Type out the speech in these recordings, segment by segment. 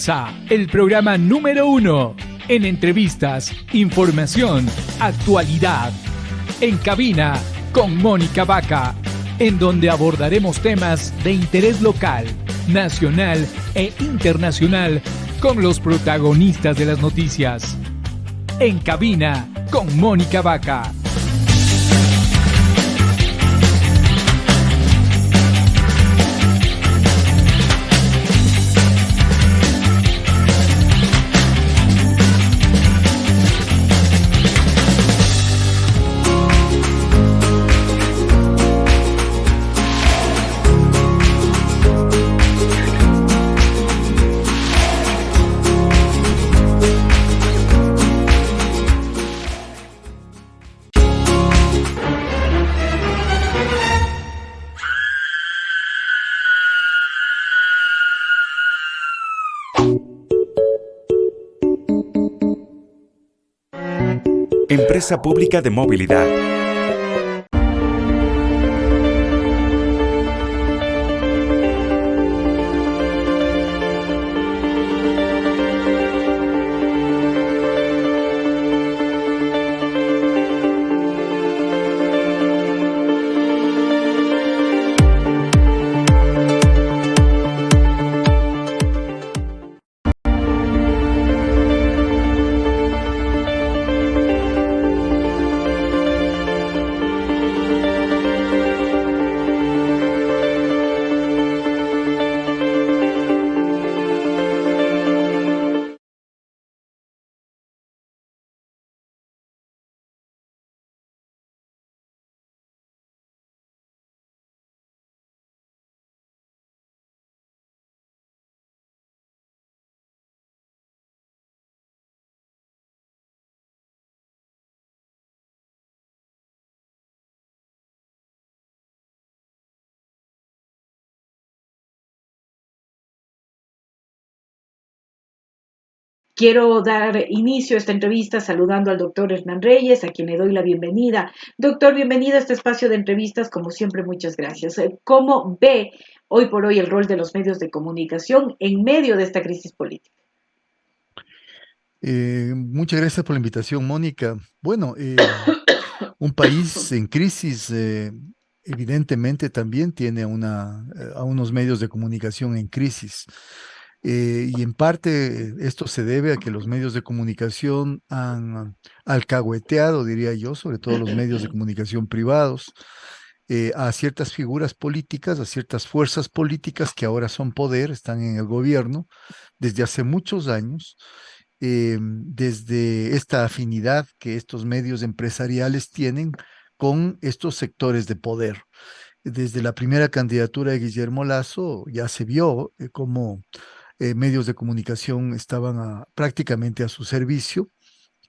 Comienza el programa número 1 en entrevistas, información, actualidad. En cabina con Mónica Vaca, en donde abordaremos temas de interés local, nacional e internacional con los protagonistas de las noticias. En cabina con Mónica Vaca. Empresa Pública de Movilidad. Quiero dar inicio a esta entrevista saludando al doctor Hernán Reyes, a quien le doy la bienvenida. Doctor, bienvenido a este espacio de entrevistas. Como siempre, muchas gracias. ¿Cómo ve hoy por hoy el rol de los medios de comunicación en medio de esta crisis política? Muchas gracias por la invitación, Mónica. Bueno, un país en crisis evidentemente también tiene a unos medios de comunicación en crisis. Y en parte esto se debe a que los medios de comunicación han alcahueteado, diría yo, sobre todo los medios de comunicación privados, a ciertas figuras políticas, a ciertas fuerzas políticas que ahora son poder, están en el gobierno desde hace muchos años, desde esta afinidad que estos medios empresariales tienen con estos sectores de poder. Desde la primera candidatura de Guillermo Lasso ya se vio cómo medios de comunicación estaban prácticamente a su servicio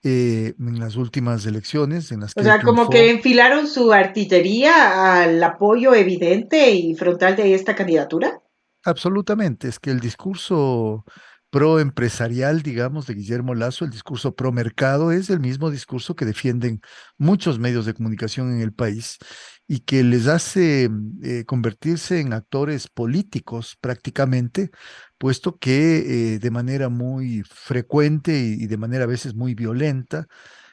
en las últimas elecciones en las O que él sea, como triunfó. que enfilaron su artillería al apoyo evidente y frontal de esta candidatura. Absolutamente, es que el discurso pro empresarial, digamos, de Guillermo Lasso, el discurso pro mercado, es el mismo discurso que defienden muchos medios de comunicación en el país y que les hace convertirse en actores políticos prácticamente, puesto que de manera muy frecuente y de manera a veces muy violenta,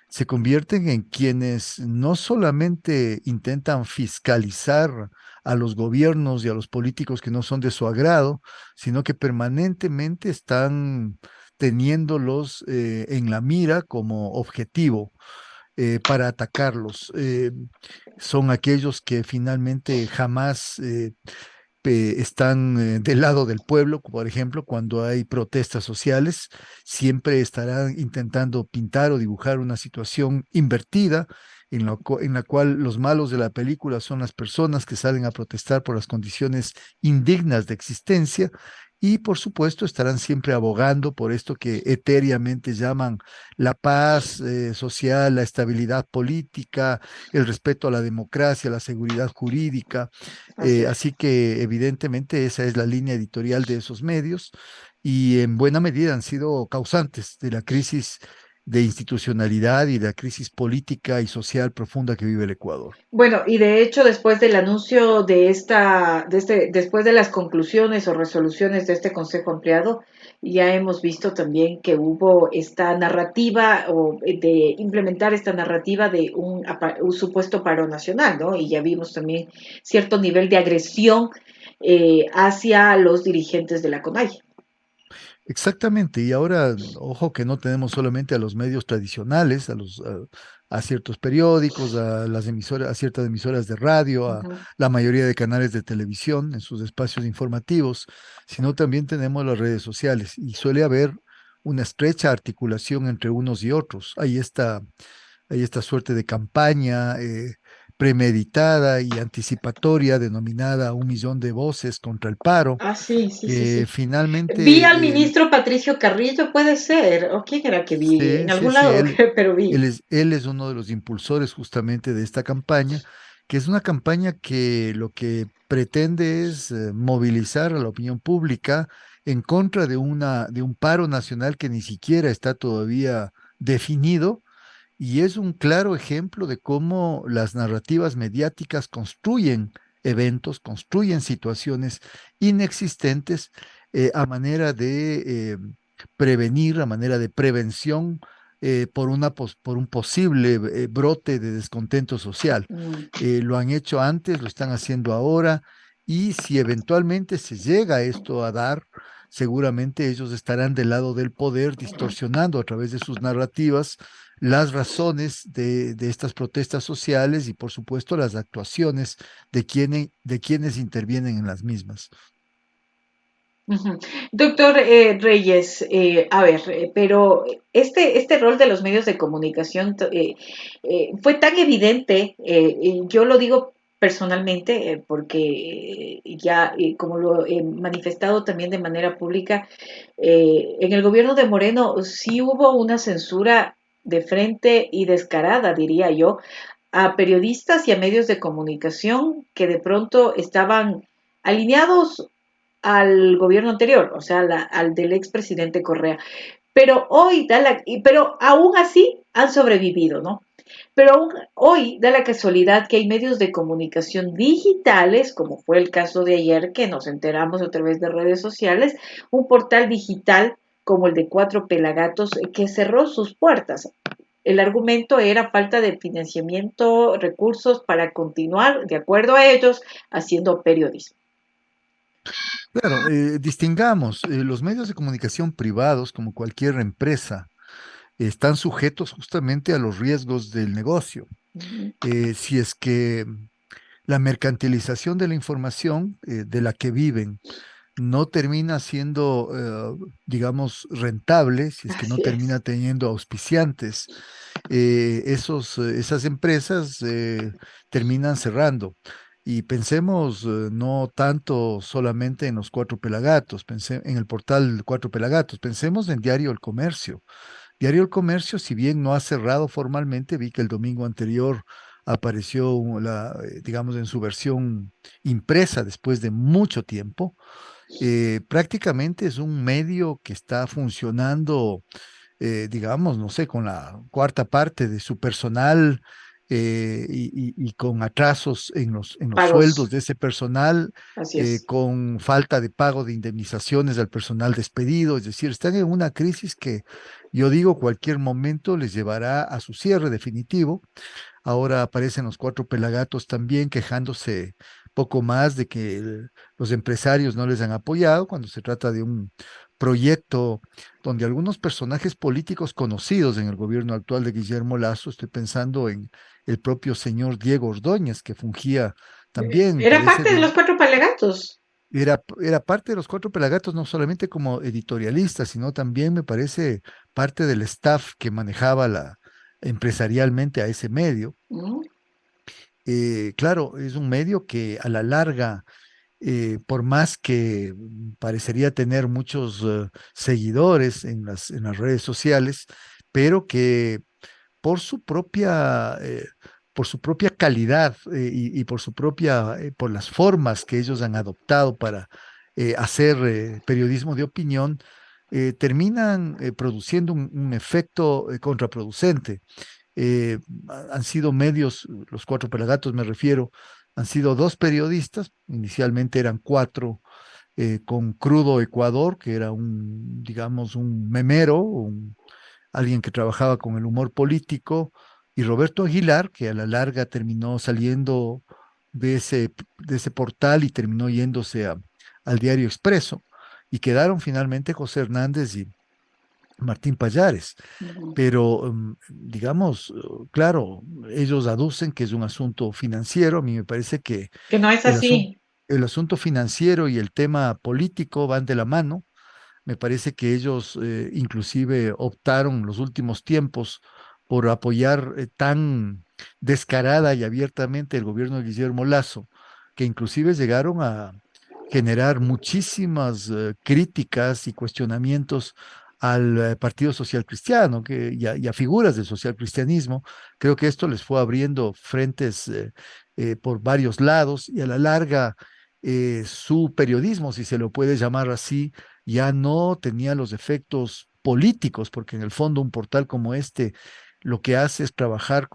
se convierten en quienes no solamente intentan fiscalizar a los gobiernos y a los políticos que no son de su agrado, sino que permanentemente están teniéndolos en la mira como objetivo para atacarlos. Son aquellos que finalmente jamás están del lado del pueblo, por ejemplo, cuando hay protestas sociales, siempre estarán intentando pintar o dibujar una situación invertida en la cual los malos de la película son las personas que salen a protestar por las condiciones indignas de existencia y por supuesto estarán siempre abogando por esto que etéreamente llaman la paz social, la estabilidad política, el respeto a la democracia, la seguridad jurídica. Así que evidentemente esa es la línea editorial de esos medios y en buena medida han sido causantes de la crisis de institucionalidad y de la crisis política y social profunda que vive el Ecuador. Bueno, y de hecho, después del anuncio después de las conclusiones o resoluciones de este Consejo Ampliado, ya hemos visto también que hubo esta narrativa o de implementar esta narrativa de un supuesto paro nacional, ¿no? Y ya vimos también cierto nivel de agresión hacia los dirigentes de la CONAIE. Exactamente, y ahora, ojo que no tenemos solamente a los medios tradicionales, a ciertos periódicos, a las emisoras, a ciertas emisoras de radio, a Ujú. la mayoría de canales de televisión en sus espacios informativos, sino también tenemos las redes sociales y suele haber una estrecha articulación entre unos y otros. Hay esta suerte de campaña premeditada y anticipatoria denominada 1 millón de voces contra el paro, Ah, sí, sí, sí, que sí. Vi al finalmente ministro Patricio Carrillo, puede ser, o quién era que vi, sí, en sí, algún sí, lado, pero vi. él es uno de los impulsores justamente de esta campaña, que es una campaña que lo que pretende es movilizar a la opinión pública en contra de un paro nacional que ni siquiera está todavía definido, y es un claro ejemplo de cómo las narrativas mediáticas construyen eventos, construyen situaciones inexistentes a manera de prevenir, a manera de prevención por un posible brote de descontento social. Mm. Lo han hecho antes, lo están haciendo ahora, y si eventualmente se llega esto a dar, seguramente ellos estarán del lado del poder, distorsionando a través de sus narrativas las razones de estas protestas sociales y, por supuesto, las actuaciones de quienes intervienen en las mismas. Ujú. Doctor Reyes, a ver, pero este rol de los medios de comunicación fue tan evidente, y yo lo digo personalmente, porque ya, como lo he manifestado también de manera pública, en el gobierno de Moreno sí hubo una censura de frente y descarada, diría yo, a periodistas y a medios de comunicación que de pronto estaban alineados al gobierno anterior, o sea, al del expresidente Correa. Pero pero aún así han sobrevivido, ¿no? Pero aún hoy da la casualidad que hay medios de comunicación digitales, como fue el caso de ayer, que nos enteramos a través de redes sociales, un portal digital como el de Cuatro Pelagatos que cerró sus puertas. El argumento era falta de financiamiento, recursos para continuar, de acuerdo a ellos, haciendo periodismo. Claro, distingamos, los medios de comunicación privados, como cualquier empresa, están sujetos justamente a los riesgos del negocio. Si es que la mercantilización de la información de la que viven no termina siendo, digamos, rentable, si es que no Así termina es. teniendo auspiciantes, esas empresas terminan cerrando. Y pensemos no tanto solamente en los Cuatro Pelagatos, en el portal Cuatro Pelagatos, pensemos en Diario El Comercio. Diario El Comercio, si bien no ha cerrado formalmente, vi que el domingo anterior apareció, digamos, en su versión impresa después de mucho tiempo. Prácticamente es un medio que está funcionando, digamos, no sé, con la cuarta parte de su personal y con atrasos en los Pagos, sueldos de ese personal, así es. con falta de pago de indemnizaciones al personal despedido, es decir, están en una crisis que yo digo cualquier momento les llevará a su cierre definitivo. Ahora aparecen los Cuatro Pelagatos también quejándose poco más de que los empresarios no les han apoyado cuando se trata de un proyecto donde algunos personajes políticos conocidos en el gobierno actual de Guillermo Lazo, estoy pensando en el propio señor Diego Ordóñez, que fungía también, Era parece, parte de los Cuatro Pelagatos. era parte de los Cuatro Pelagatos, no solamente como editorialista, sino también me parece parte del staff que manejaba empresarialmente a ese medio. ¿No? Claro, es un medio que a la larga, por más que parecería tener muchos seguidores en en las redes sociales, pero que por su por su propia calidad y por por las formas que ellos han adoptado para hacer periodismo de opinión, terminan produciendo un efecto contraproducente. Han sido medios, los Cuatro Pelagatos me refiero, han sido dos periodistas, inicialmente eran cuatro, con Crudo Ecuador, que era digamos, un memero, alguien que trabajaba con el humor político, y Roberto Aguilar, que a la larga terminó saliendo de ese portal y terminó yéndose al Diario Expreso, y quedaron finalmente José Hernández y Martín Payares. Ujú. Pero, digamos, claro, ellos aducen que es un asunto financiero. A mí me parece que Que no es el asunto, así. el asunto financiero y el tema político van de la mano. Me parece que ellos inclusive optaron los últimos tiempos por apoyar tan descarada y abiertamente el gobierno de Guillermo Lasso, que inclusive llegaron a generar muchísimas críticas y cuestionamientos al Partido Social Cristiano y a figuras del socialcristianismo. Creo que esto les fue abriendo frentes por varios lados y a la larga su periodismo, si se lo puede llamar así, ya no tenía los efectos políticos, porque en el fondo un portal como este lo que hace es trabajar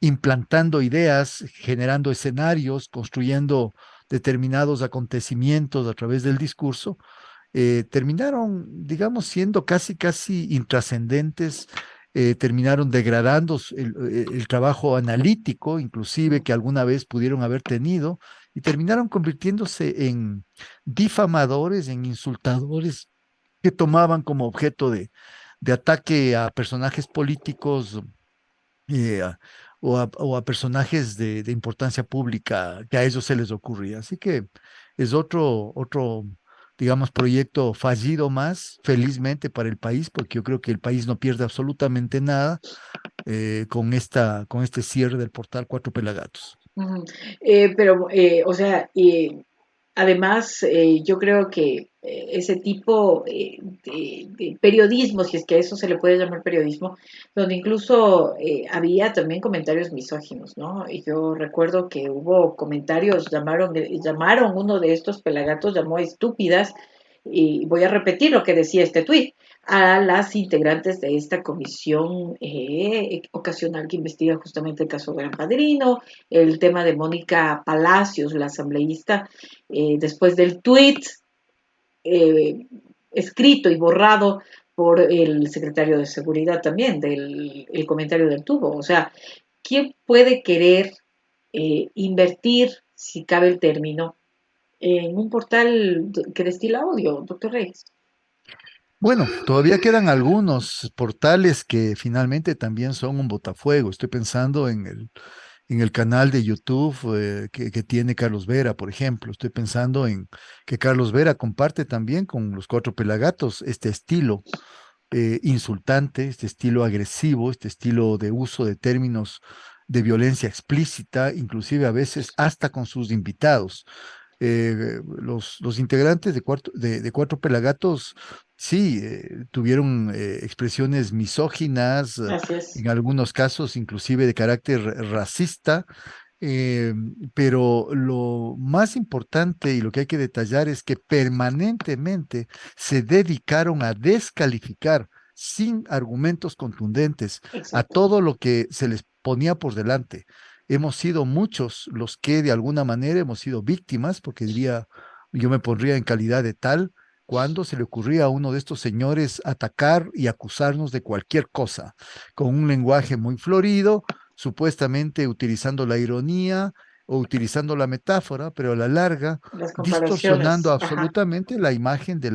implantando ideas, generando escenarios, construyendo determinados acontecimientos a través del discurso. Terminaron, digamos, siendo casi, casi intrascendentes. Terminaron degradando el trabajo analítico, inclusive que alguna vez pudieron haber tenido, y terminaron convirtiéndose en difamadores, en insultadores que tomaban como objeto de ataque a personajes políticos, eh, a- o a personajes de importancia pública que a ellos se les ocurría. Así que es otro, digamos, proyecto fallido más, felizmente para el país, porque yo creo que el país no pierde absolutamente nada con este cierre del portal Cuatro Pelagatos. Ujú. Pero, o sea, además, yo creo que ese tipo de periodismo, si es que a eso se le puede llamar periodismo, donde incluso había también comentarios misóginos, ¿no? Y yo recuerdo que hubo comentarios, llamaron uno de estos pelagatos, llamó estúpidas, y voy a repetir lo que decía este tuit, a las integrantes de esta comisión ocasional que investiga justamente el caso Gran Padrino, el tema de Mónica Palacios, la asambleísta, después del tuit eh, escrito y borrado por el secretario de Seguridad también, del el comentario del tubo. O sea, ¿quién puede querer invertir, si cabe el término, en un portal que destila odio, doctor Reyes? Bueno, todavía quedan algunos portales que finalmente también son un botafuego. Estoy pensando en el canal de YouTube que tiene Carlos Vera, por ejemplo. Estoy pensando en que Carlos Vera comparte también con los Cuatro Pelagatos este estilo insultante, este estilo agresivo, este estilo de uso de términos de violencia explícita, inclusive a veces hasta con sus invitados. Los integrantes de Cuatro Pelagatos sí tuvieron expresiones misóginas, Así es. en algunos casos inclusive de carácter racista, eh, pero lo más importante y lo que hay que detallar es que permanentemente se dedicaron a descalificar sin argumentos contundentes a Exacto. todo lo que se les ponía por delante. Hemos sido muchos los que de alguna manera hemos sido víctimas, porque diría, yo me pondría en calidad de tal, cuando se le ocurría a uno de estos señores atacar y acusarnos de cualquier cosa, con un lenguaje muy florido, supuestamente utilizando la ironía o utilizando la metáfora, pero a la larga Las distorsionando comparaciones. Ajá. absolutamente la imagen de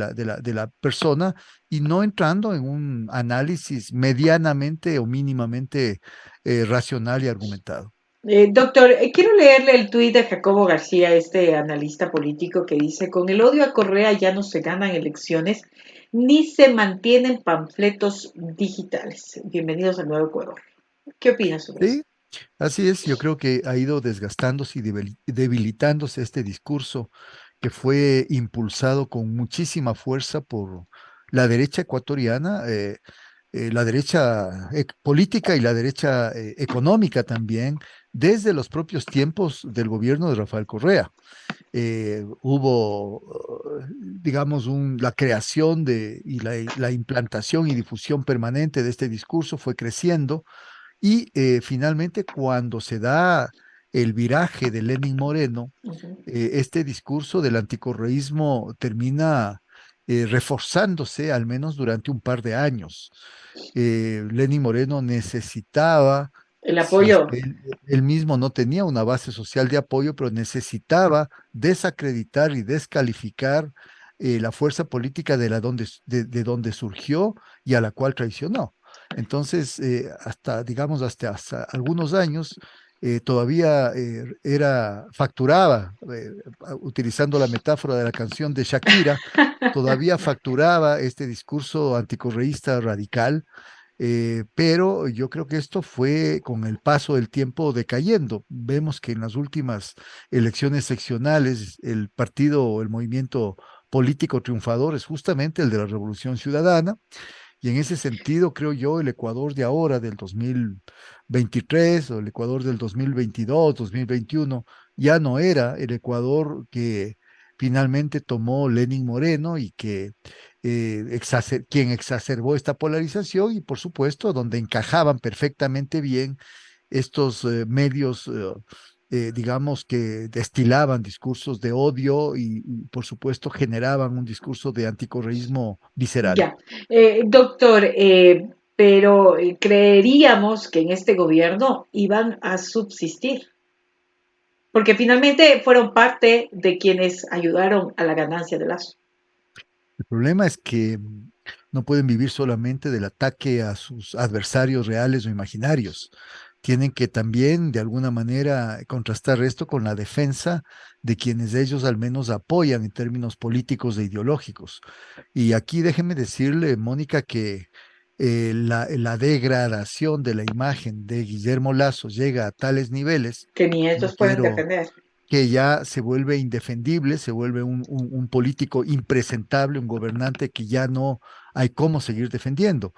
la persona y no entrando en un análisis medianamente o mínimamente racional y argumentado. Doctor, quiero leerle el tuit de Jacobo García, este analista político, que dice, con el odio a Correa ya no se ganan elecciones ni se mantienen panfletos digitales. Bienvenidos al Nuevo Ecuador. ¿Qué opinas sobre eso? Sí, así es, yo creo que ha ido desgastándose y debilitándose este discurso que fue impulsado con muchísima fuerza por la derecha ecuatoriana, la derecha política y la derecha económica también, desde los propios tiempos del gobierno de Rafael Correa. Hubo, digamos, la creación la implantación y difusión permanente de este discurso fue creciendo y finalmente cuando se da el viraje de Lenin Moreno, Ujú. este discurso del anticorreísmo termina reforzándose al menos durante un par de años. Lenin Moreno necesitaba, El si es apoyo, que él mismo no tenía una base social de apoyo, pero necesitaba desacreditar y descalificar la fuerza política de donde surgió y a la cual traicionó. Entonces, hasta, digamos, hasta algunos años, todavía facturaba, utilizando la metáfora de la canción de Shakira, todavía facturaba este discurso anticorreísta radical, pero yo creo que esto fue con el paso del tiempo decayendo. Vemos que en las últimas elecciones seccionales el partido o el movimiento político triunfador es justamente el de la Revolución Ciudadana, y en ese sentido, creo yo, el Ecuador de ahora, del 2023 o el Ecuador del 2022, 2021, ya no era el Ecuador que finalmente tomó Lenin Moreno y que quien exacerbó esta polarización y por supuesto donde encajaban perfectamente bien estos medios, digamos, que destilaban discursos de odio y, por supuesto generaban un discurso de anticorreísmo visceral. ya. Doctor, pero creeríamos que en este gobierno iban a subsistir, porque finalmente fueron parte de quienes ayudaron a la ganancia de Lazo. El problema es que no pueden vivir solamente del ataque a sus adversarios reales o imaginarios. Tienen que también, de alguna manera, contrastar esto con la defensa de quienes ellos al menos apoyan en términos políticos e ideológicos. Y aquí déjeme decirle, Mónica, que la degradación de la imagen de Guillermo Lazo llega a tales niveles, Que ni no ellos pueden quiero defender. que ya se vuelve indefendible, se vuelve un político impresentable, un gobernante que ya no hay cómo seguir defendiendo.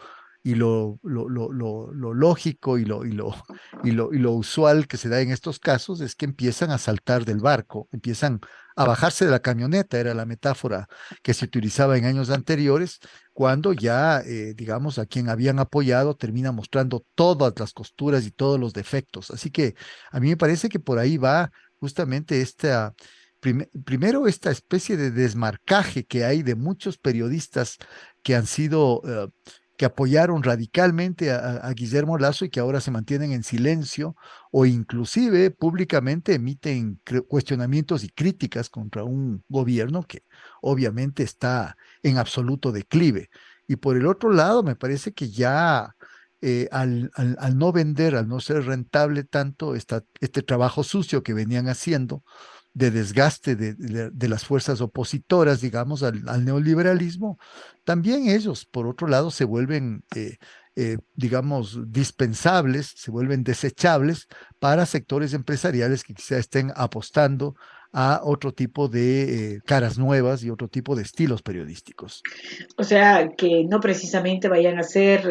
Y lo lógico y lo usual que se da en estos casos es que empiezan a saltar del barco, empiezan a bajarse de la camioneta, era la metáfora que se utilizaba en años anteriores, cuando ya, digamos, a quien habían apoyado termina mostrando todas las costuras y todos los defectos. Así que a mí me parece que por ahí va justamente primero esta especie de desmarcaje que hay de muchos periodistas que han sido, que apoyaron radicalmente a Guillermo Lazo y que ahora se mantienen en silencio o inclusive públicamente emiten cuestionamientos y críticas contra un gobierno que obviamente está en absoluto declive. Y por el otro lado, me parece que ya al no vender, al no ser rentable tanto este trabajo sucio que venían haciendo de desgaste de las fuerzas opositoras, digamos, al neoliberalismo, también ellos, por otro lado, se vuelven, digamos, dispensables, se vuelven desechables para sectores empresariales que quizá estén apostando a otro tipo de caras nuevas y otro tipo de estilos periodísticos. O sea, que no precisamente vayan a ser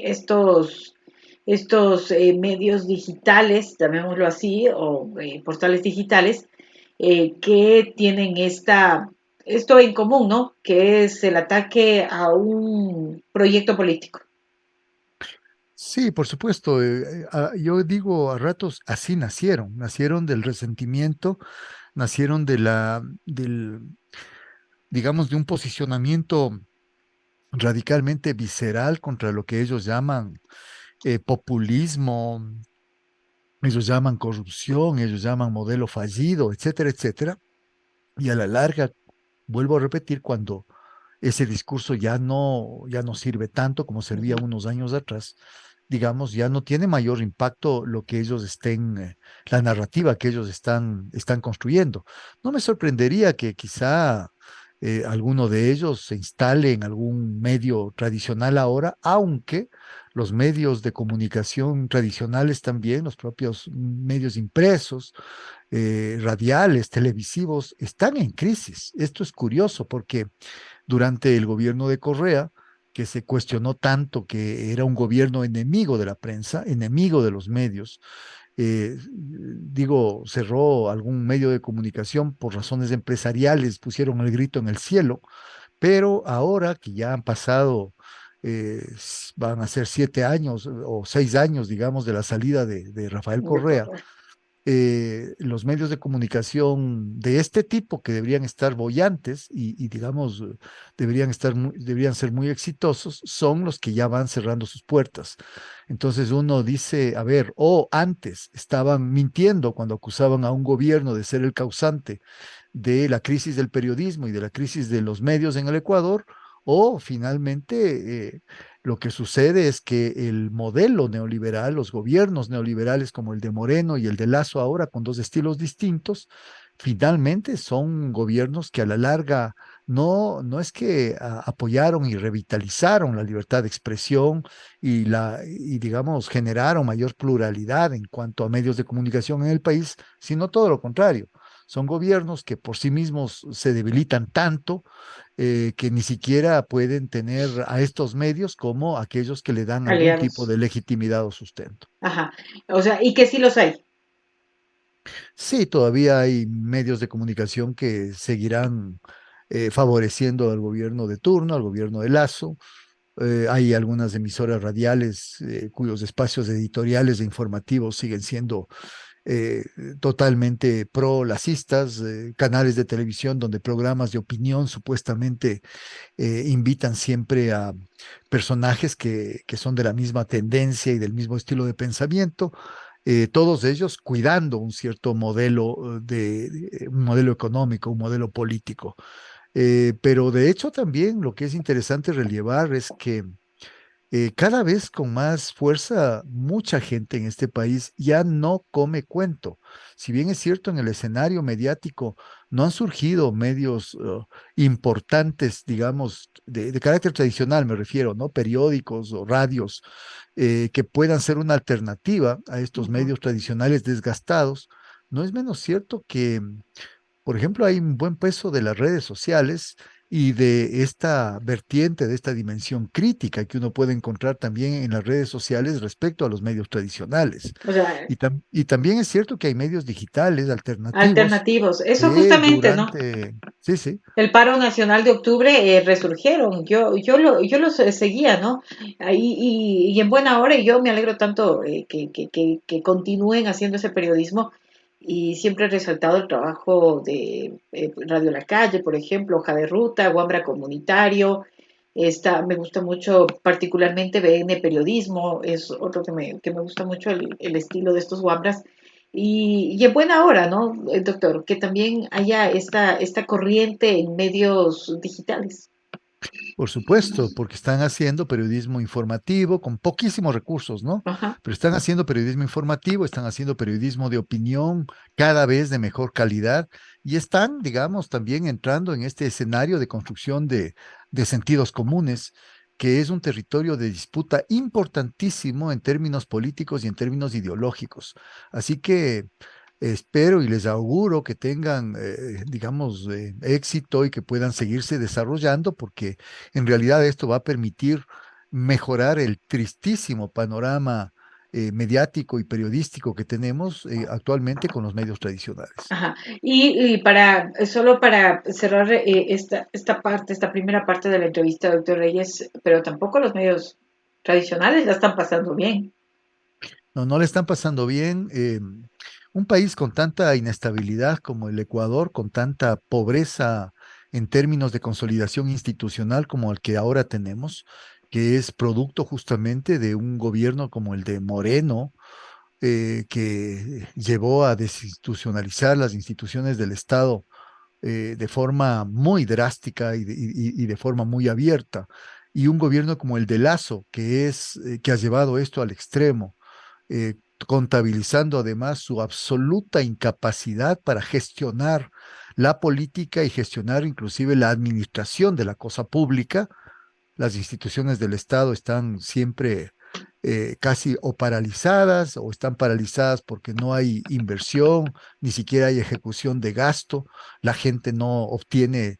estos medios digitales, llamémoslo así, o portales digitales, que tienen esto en común, ¿no? Que es el ataque a un proyecto político. Sí, por supuesto. Yo digo a ratos, así nacieron del resentimiento, nacieron digamos, de un posicionamiento radicalmente visceral contra lo que ellos llaman populismo, ellos llaman corrupción, ellos llaman modelo fallido, etcétera, etcétera. Y a la larga, vuelvo a repetir, cuando ese discurso ya no sirve tanto como servía Ujú. unos años atrás, digamos, ya no tiene mayor impacto lo que ellos la narrativa que ellos están construyendo. No me sorprendería que quizá alguno de ellos se instale en algún medio tradicional ahora, aunque los medios de comunicación tradicionales también, los propios medios impresos, radiales, televisivos, están en crisis. Esto es curioso porque durante el gobierno de Correa, que se cuestionó tanto que era un gobierno enemigo de la prensa, enemigo de los medios, digo, cerró algún medio de comunicación por razones empresariales, pusieron el grito en el cielo, pero ahora que ya han pasado, van a ser 7 años o 6 años, digamos, de la salida de Rafael de Correa, correr. los medios de comunicación de este tipo que deberían estar bollantes y, digamos, deberían ser muy exitosos, son los que ya van cerrando sus puertas. Entonces uno dice, a ver, o antes estaban mintiendo cuando acusaban a un gobierno de ser el causante de la crisis del periodismo y de la crisis de los medios en el Ecuador, o finalmente lo que sucede es que el modelo neoliberal, los gobiernos neoliberales como el de Moreno y el de Lazo ahora, con dos estilos distintos, finalmente son gobiernos que a la larga no es que apoyaron y revitalizaron la libertad de expresión y digamos generaron mayor pluralidad en cuanto a medios de comunicación en el país, sino todo lo contrario. Son gobiernos que por sí mismos se debilitan tanto que ni siquiera pueden tener a estos medios como aquellos que le dan algún tipo Aliados. de legitimidad o sustento. Ajá. O sea, y que sí los hay. Sí, todavía hay medios de comunicación que seguirán favoreciendo al gobierno de turno, al gobierno de Lazo. Hay algunas emisoras radiales cuyos espacios editoriales e informativos siguen siendo eh, totalmente pro-lacistas, canales de televisión donde programas de opinión supuestamente invitan siempre a personajes que son de la misma tendencia y del mismo estilo de pensamiento, todos ellos cuidando un cierto modelo un modelo económico, un modelo político. Pero de hecho también lo que es interesante relevar es que cada vez con más fuerza, mucha gente en este país ya no come cuento. Si bien es cierto, en el escenario mediático no han surgido medios importantes, digamos, de carácter tradicional, me refiero, ¿no? Periódicos o radios que puedan ser una alternativa a estos Ujú. medios tradicionales desgastados. No es menos cierto que por ejemplo, hay un buen peso de las redes sociales y de esta vertiente, de esta dimensión crítica que uno puede encontrar también en las redes sociales respecto a los medios tradicionales. O sea, Y también es cierto que hay medios digitales alternativos alternativos. Eso que justamente, ¿no? durante, sí, sí, El paro nacional de octubre resurgieron. Yo los seguía, ¿no? Ahí, y en buena hora, y yo me alegro tanto que continúen haciendo ese periodismo. Y siempre he resaltado el trabajo de Radio La Calle, por ejemplo, Hoja de Ruta, Guambra Comunitario. Me gusta mucho, particularmente BN Periodismo, es otro que me gusta mucho el estilo de estos Guambras. Y en buena hora, ¿no, doctor? Que también haya esta corriente en medios digitales. por supuesto, porque están haciendo periodismo informativo con poquísimos recursos, ¿no? Ajá. Pero están haciendo periodismo informativo, están haciendo periodismo de opinión cada vez de mejor calidad y están, digamos, también entrando en este escenario de construcción de sentidos comunes, que es un territorio de disputa importantísimo en términos políticos y en términos ideológicos. Así que espero y les auguro que tengan, digamos, éxito y que puedan seguirse desarrollando, porque en realidad esto va a permitir mejorar el tristísimo panorama mediático y periodístico que tenemos actualmente con los medios tradicionales. Ajá. Y solo para cerrar esta parte, esta primera parte de la entrevista, doctor Reyes, pero tampoco los medios tradicionales la están pasando bien. No, no le están pasando bien. Un país con tanta inestabilidad como el Ecuador, con tanta pobreza en términos de consolidación institucional como el que ahora tenemos, que es producto justamente de un gobierno como el de Moreno, que llevó a desinstitucionalizar las instituciones del Estado de forma muy drástica y de forma muy abierta, y un gobierno como el de Lazo, que ha llevado esto al extremo, contabilizando además su absoluta incapacidad para gestionar la política y gestionar inclusive la administración de la cosa pública. Las instituciones del Estado están siempre casi o paralizadas o están paralizadas porque no hay inversión, ni siquiera hay ejecución de gasto, la gente no obtiene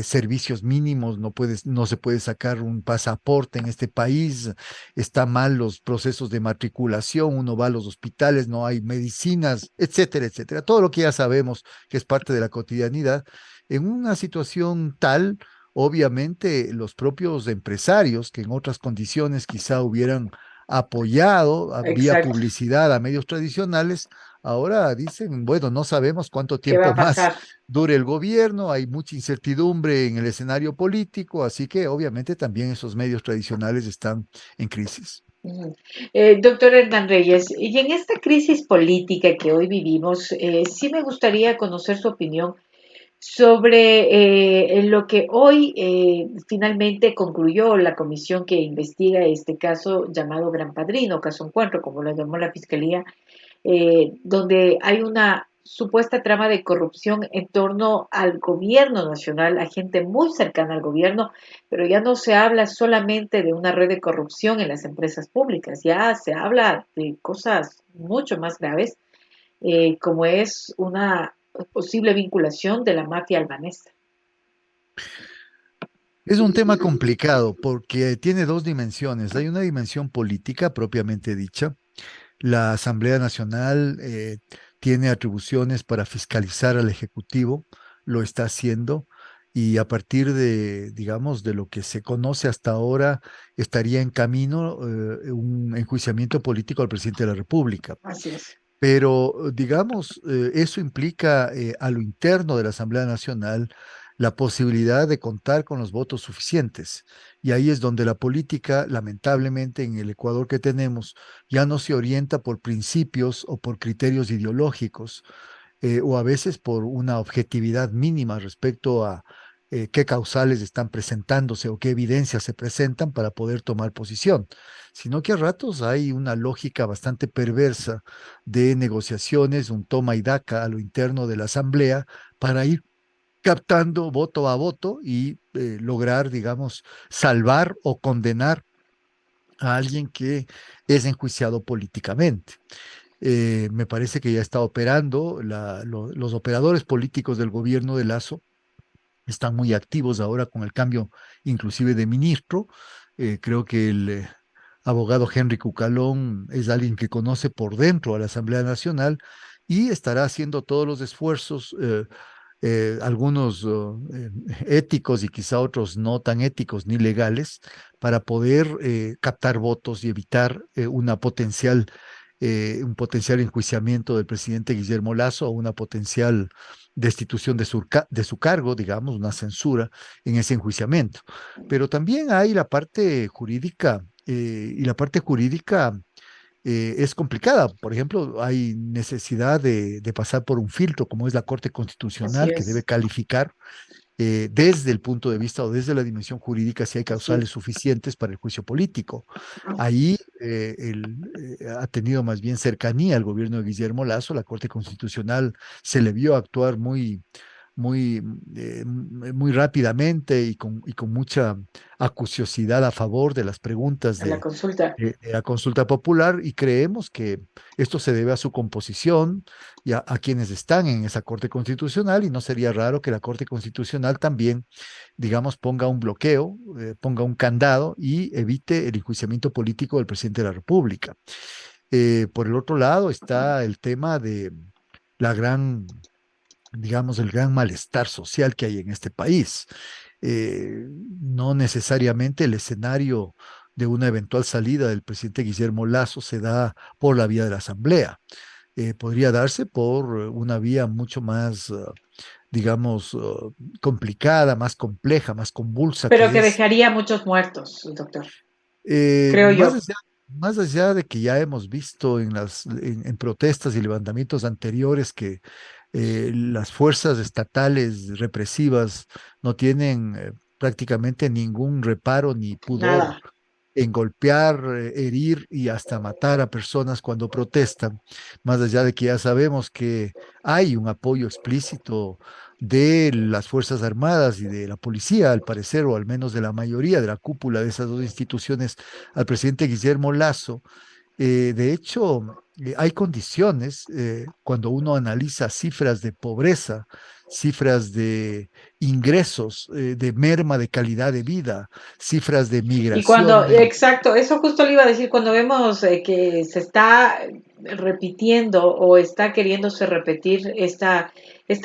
servicios mínimos, no se puede sacar un pasaporte en este país, está mal los procesos de matriculación, uno va a los hospitales, no hay medicinas, etcétera, etcétera. Todo lo que ya sabemos que es parte de la cotidianidad. En una situación tal, obviamente los propios empresarios que en otras condiciones quizá hubieran apoyado vía Exacto. publicidad a medios tradicionales, ahora dicen, bueno, no sabemos cuánto ¿Qué va tiempo a más pasar? dure el gobierno, hay mucha incertidumbre en el escenario político, así que obviamente también esos medios tradicionales están en crisis. Ujú. Doctor Hernán Reyes, y en esta crisis política que hoy vivimos, sí me gustaría conocer su opinión sobre lo que hoy finalmente concluyó la comisión que investiga este caso llamado Gran Padrino, caso Encuentro, como lo llamó la Fiscalía, donde hay una supuesta trama de corrupción en torno al gobierno nacional, a gente muy cercana al gobierno, pero ya no se habla solamente de una red de corrupción en las empresas públicas, ya se habla de cosas mucho más graves, como es una posible vinculación de la mafia albanesa. Es un tema complicado porque tiene dos dimensiones. Hay una dimensión política propiamente dicha. La Asamblea Nacional tiene atribuciones para fiscalizar al Ejecutivo, lo está haciendo, y a partir de, digamos, de lo que se conoce hasta ahora, estaría en camino un enjuiciamiento político al presidente de la República. Así es. Pero, digamos, eso implica a lo interno de la Asamblea Nacional la posibilidad de contar con los votos suficientes. Y ahí es donde la política, lamentablemente, en el Ecuador que tenemos, ya no se orienta por principios o por criterios ideológicos, o a veces por una objetividad mínima respecto a qué causales están presentándose o qué evidencias se presentan para poder tomar posición, sino que a ratos hay una lógica bastante perversa de negociaciones, un toma y daca a lo interno de la Asamblea para ir captando voto a voto y lograr, digamos, salvar o condenar a alguien que es enjuiciado políticamente. Me parece que ya está operando, los operadores políticos del gobierno de Lazo están muy activos ahora con el cambio inclusive de ministro. Creo que el abogado Henry Cucalón es alguien que conoce por dentro a la Asamblea Nacional y estará haciendo todos los esfuerzos, algunos éticos y quizá otros no tan éticos ni legales, para poder captar votos y evitar un potencial enjuiciamiento del presidente Guillermo Lazo o una potencial destitución de su cargo, digamos, una censura en ese enjuiciamiento. Pero también hay la parte jurídica, y la parte jurídica es complicada. Por ejemplo, hay necesidad de pasar por un filtro, como es la Corte Así Constitucional, que debe es. calificar desde el punto de vista o desde la dimensión jurídica si hay Así causales es. suficientes para el juicio político. Ahí ha tenido más bien cercanía al gobierno de Guillermo Lazo. La Corte Constitucional se le vio actuar muy, muy rápidamente y con mucha acuciosidad a favor de las preguntas A la consulta. de la consulta popular, y creemos que esto se debe a su composición y a quienes están en esa Corte Constitucional, y no sería raro que la Corte Constitucional también, digamos, ponga un bloqueo, ponga un candado y evite el enjuiciamiento político del presidente de la República. Por el otro lado está el tema de la gran, digamos, el gran malestar social que hay en este país. No necesariamente el escenario de una eventual salida del presidente Guillermo Lazo se da por la vía de la Asamblea. Podría darse por una vía mucho más, digamos, complicada, más compleja, más convulsa, Pero que que es dejaría muchos muertos, doctor, eh, creo más yo. allá, más allá de que ya hemos visto en protestas y levantamientos anteriores que las fuerzas estatales represivas no tienen prácticamente ningún reparo ni pudor Nada. en golpear, herir y hasta matar a personas cuando protestan, más allá de que ya sabemos que hay un apoyo explícito de las Fuerzas Armadas y de la policía, al parecer, o al menos de la mayoría de la cúpula de esas dos instituciones, al presidente Guillermo Lasso. De hecho, hay condiciones cuando uno analiza cifras de pobreza, cifras de ingresos, de merma de calidad de vida, cifras de Y cuando, migración, exacto, eso justo le iba a decir, cuando vemos que se está repitiendo o está queriéndose repetir esta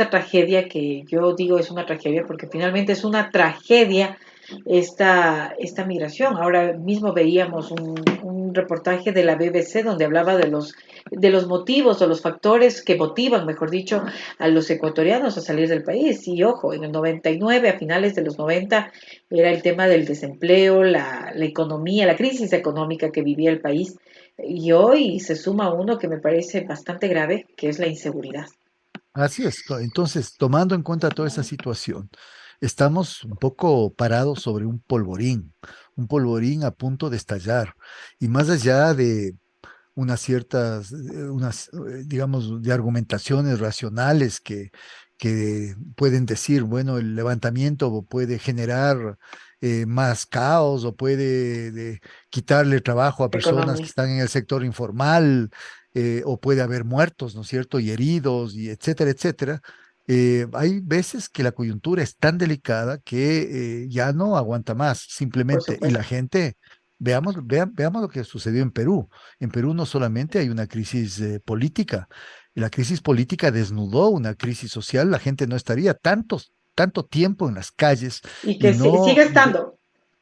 tragedia, que yo digo es una tragedia porque finalmente es una tragedia esta migración. Ahora mismo veíamos un reportaje de la BBC donde hablaba de los motivos o los factores que motivan, mejor dicho, a los ecuatorianos a salir del país. Y ojo, en el 99, a finales de los 90, era el tema del desempleo, la economía, la crisis económica que vivía el país. Y hoy se suma uno que me parece bastante grave, que es la inseguridad. Así es. Entonces, tomando en cuenta toda esa situación, estamos un poco parados sobre un polvorín a punto de estallar. Y más allá de digamos, de argumentaciones racionales que pueden decir, bueno, el levantamiento puede generar más caos o puede quitarle trabajo a personas que Economía, están en el sector informal, o puede haber muertos, ¿no es cierto?, y heridos, y etcétera, etcétera. Hay veces que la coyuntura es tan delicada que ya no aguanta más, por simplemente, y la supuesto. gente, veamos lo que sucedió en Perú. En Perú no solamente hay una crisis política, la crisis política desnudó una crisis social, la gente no estaría tanto tiempo en las calles Y y que no, sigue estando.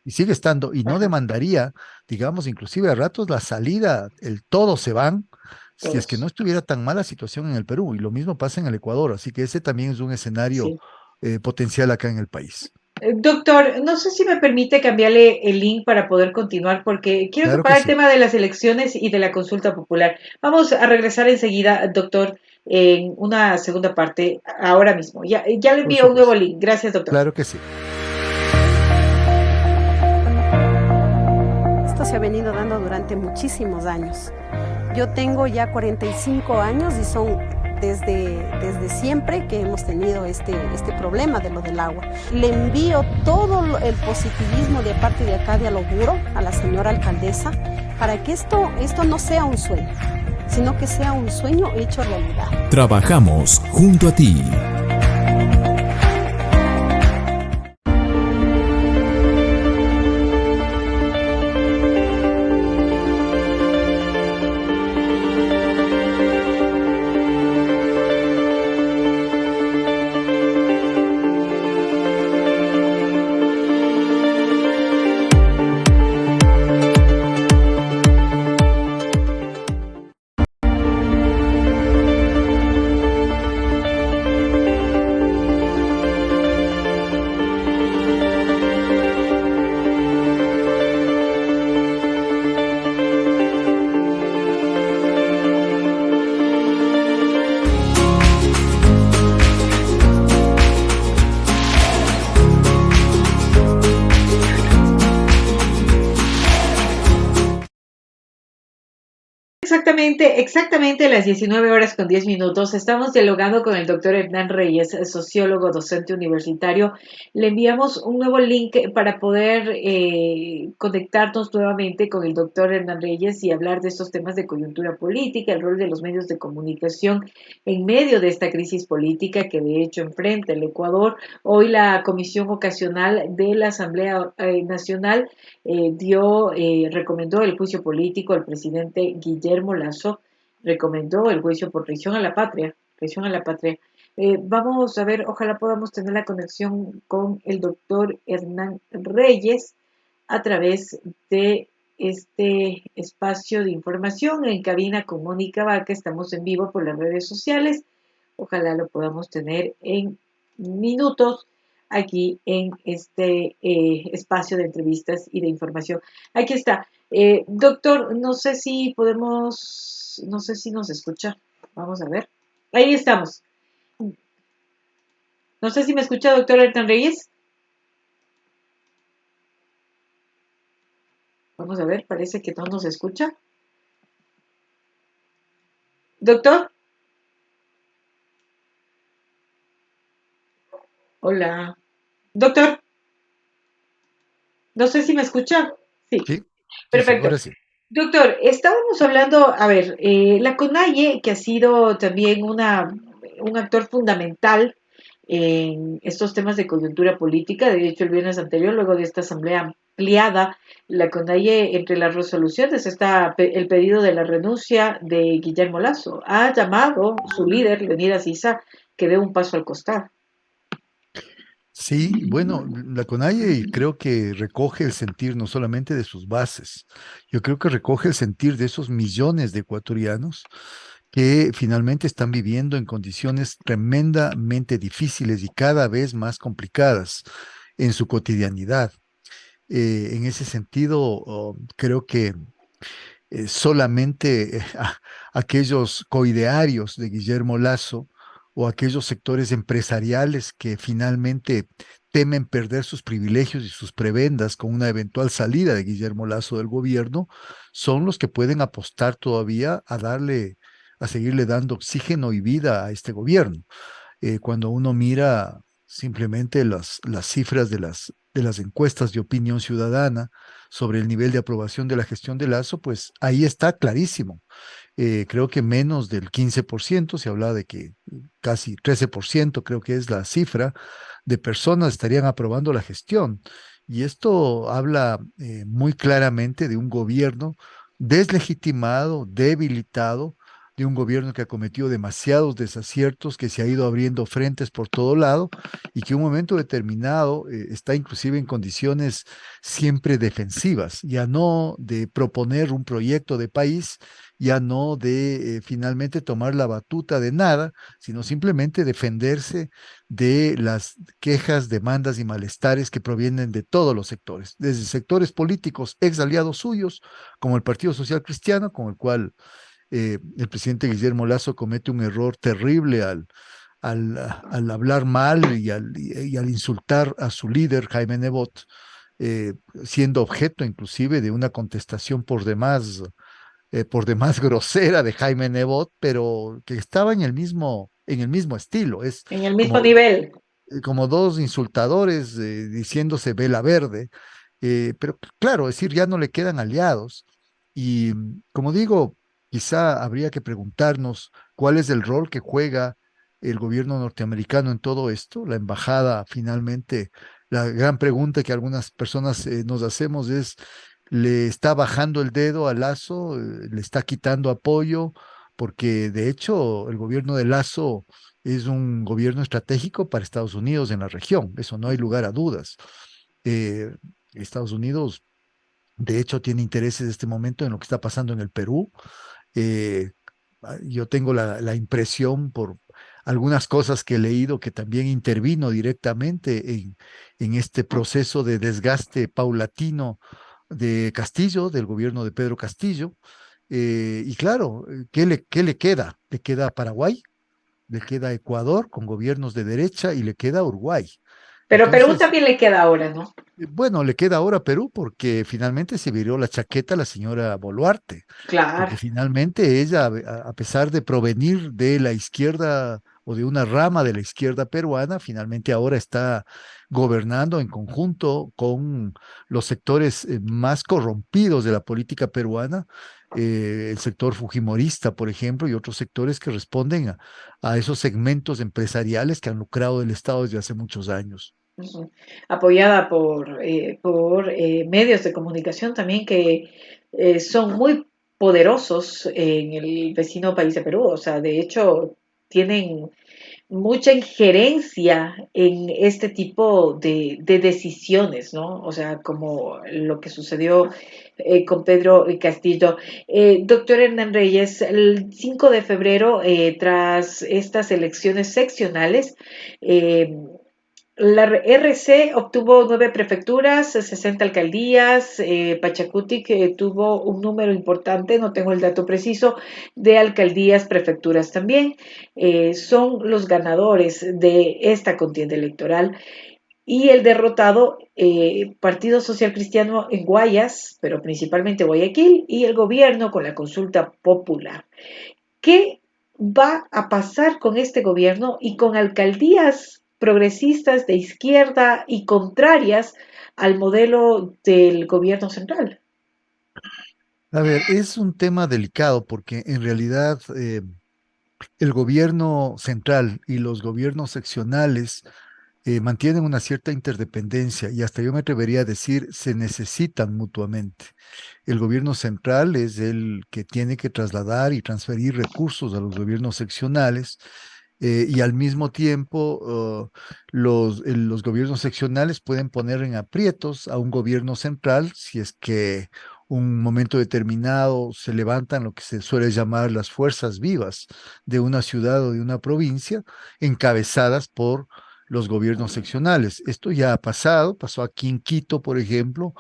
y sigue estando, y no Ajá, demandaría, digamos, inclusive a ratos la salida, el todos se van, si es que no todos. estuviera tan mala situación en el Perú, y lo mismo pasa en el Ecuador, así que ese también es un escenario Sí. potencial acá en el país. Doctor, no sé si me permite cambiarle el link para poder continuar, porque quiero Claro que tocar el sí, tema de las elecciones y de la consulta popular. Vamos a regresar enseguida, doctor, en una segunda parte, ahora mismo. Ya le por envío un nuevo supuesto, link. Gracias, doctor. claro que sí. Esto se ha venido dando durante muchísimos años. Yo tengo ya 45 años y son desde siempre que hemos tenido este problema de lo del agua. Le envío todo el positivismo de parte de acá de Aloguro a la señora alcaldesa para que esto no sea un sueño, sino que sea un sueño hecho realidad. Trabajamos junto a ti. Exactamente las 19 horas con 10 minutos. Estamos dialogando con el doctor Hernán Reyes, sociólogo, docente universitario. Le enviamos un nuevo link para poder conectarnos nuevamente con el doctor Hernán Reyes y hablar de estos temas de coyuntura política, el rol de los medios de comunicación en medio de esta crisis política que de hecho enfrenta el Ecuador. Hoy la Comisión Ocasional de la Asamblea Nacional recomendó el juicio político al presidente Guillermo Lasso, recomendó el juicio por traición a la patria. Vamos a ver, ojalá podamos tener la conexión con el doctor Hernán Reyes a través de este espacio de información en cabina con Mónica Vaca. Estamos en vivo por las redes sociales. Ojalá lo podamos tener en minutos aquí en este espacio de entrevistas y de información. Aquí está. Doctor, no sé si nos escucha. Vamos a ver. Ahí estamos. No sé si me escucha, doctor Hernán Reyes. Vamos a ver, parece que no nos escucha. Doctor. Hola. Doctor, no sé si me escucha. Sí, Sí, sí, sí, perfecto. ahora sí. Doctor, estábamos hablando, a ver, la CONAIE, que ha sido también un actor fundamental en estos temas de coyuntura política, de hecho el viernes anterior, luego de esta asamblea ampliada, la CONAIE, entre las resoluciones está el pedido de la renuncia de Guillermo Lasso. Ha llamado su líder, Leonidas Issa, que dé un paso al costado. Sí, bueno, la CONAIE creo que recoge el sentir no solamente de sus bases, yo creo que recoge el sentir de esos millones de ecuatorianos que finalmente están viviendo en condiciones tremendamente difíciles y cada vez más complicadas en su cotidianidad. En ese sentido, creo que solamente aquellos coidearios de Guillermo Lasso o aquellos sectores empresariales que finalmente temen perder sus privilegios y sus prebendas con una eventual salida de Guillermo Lasso del gobierno, son los que pueden apostar todavía a seguirle dando oxígeno y vida a este gobierno. Cuando uno mira simplemente las cifras de las encuestas de opinión ciudadana sobre el nivel de aprobación de la gestión de Lazo, pues ahí está clarísimo. Creo que menos del 15%, se habla de que casi 13%, creo que es la cifra, de personas estarían aprobando la gestión. Y esto habla muy claramente de un gobierno deslegitimado, debilitado, de un gobierno que ha cometido demasiados desaciertos, que se ha ido abriendo frentes por todo lado y que en un momento determinado está inclusive en condiciones siempre defensivas, ya no de proponer un proyecto de país, ya no de finalmente tomar la batuta de nada, sino simplemente defenderse de las quejas, demandas y malestares que provienen de todos los sectores, desde sectores políticos ex aliados suyos, como el Partido Social Cristiano, con el cual el presidente Guillermo Lasso comete un error terrible al hablar mal y al insultar a su líder, Jaime Nebot, eh, siendo objeto inclusive de una contestación por demás grosera de Jaime Nebot, pero que estaba en el mismo estilo. Es En el mismo como, nivel. como dos insultadores diciéndose vela verde, pero claro, es decir, ya no le quedan aliados. Y como digo, quizá habría que preguntarnos cuál es el rol que juega el gobierno norteamericano en todo esto. La embajada, finalmente, la gran pregunta que algunas personas nos hacemos es, ¿le está bajando el dedo a Lazo? ¿Le está quitando apoyo? Porque de hecho el gobierno de Lazo es un gobierno estratégico para Estados Unidos en la región, eso no hay lugar a dudas. Eh, Estados Unidos, de hecho, tiene intereses en este momento en lo que está pasando en el Perú. Eh, yo tengo la impresión por algunas cosas que he leído que también intervino directamente en este proceso de desgaste paulatino de Castillo, del gobierno de Pedro Castillo. Y claro, qué le queda? Le queda Paraguay, le queda Ecuador con gobiernos de derecha y le queda Uruguay. Pero Perú Entonces, también le queda ahora, ¿no? bueno, le queda ahora Perú porque finalmente se viró la chaqueta a la señora Boluarte, Claro. porque finalmente ella, a pesar de provenir de la izquierda o de una rama de la izquierda peruana, finalmente ahora está gobernando en conjunto con los sectores más corrompidos de la política peruana, el sector fujimorista, por ejemplo, y otros sectores que responden a esos segmentos empresariales que han lucrado del Estado desde hace muchos años. Ujú. Apoyada por medios de comunicación también que son muy poderosos en el vecino país de Perú. O sea, de hecho, tienen mucha injerencia en este tipo de decisiones, ¿no? O sea, como lo que sucedió con Pedro Castillo. Doctor Hernán Reyes, el 5 de febrero, tras estas elecciones seccionales, eh, la RC obtuvo 9 prefecturas, 60 alcaldías, Pachacutic tuvo un número importante, no tengo el dato preciso, de alcaldías, prefecturas también. Son los ganadores de esta contienda electoral y el derrotado Partido Social Cristiano en Guayas, pero principalmente Guayaquil, y el gobierno con la consulta popular. ¿Qué va a pasar con este gobierno y con alcaldías progresistas de izquierda y contrarias al modelo del gobierno central. A ver, es un tema delicado porque en realidad el gobierno central y los gobiernos seccionales mantienen una cierta interdependencia y hasta yo me atrevería a decir se necesitan mutuamente. El gobierno central es el que tiene que trasladar y transferir recursos a los gobiernos seccionales y al mismo tiempo los gobiernos seccionales pueden poner en aprietos a un gobierno central si es que un momento determinado se levantan lo que se suele llamar las fuerzas vivas de una ciudad o de una provincia, encabezadas por los gobiernos seccionales. Esto ya ha pasado, pasó aquí en Quito, por ejemplo,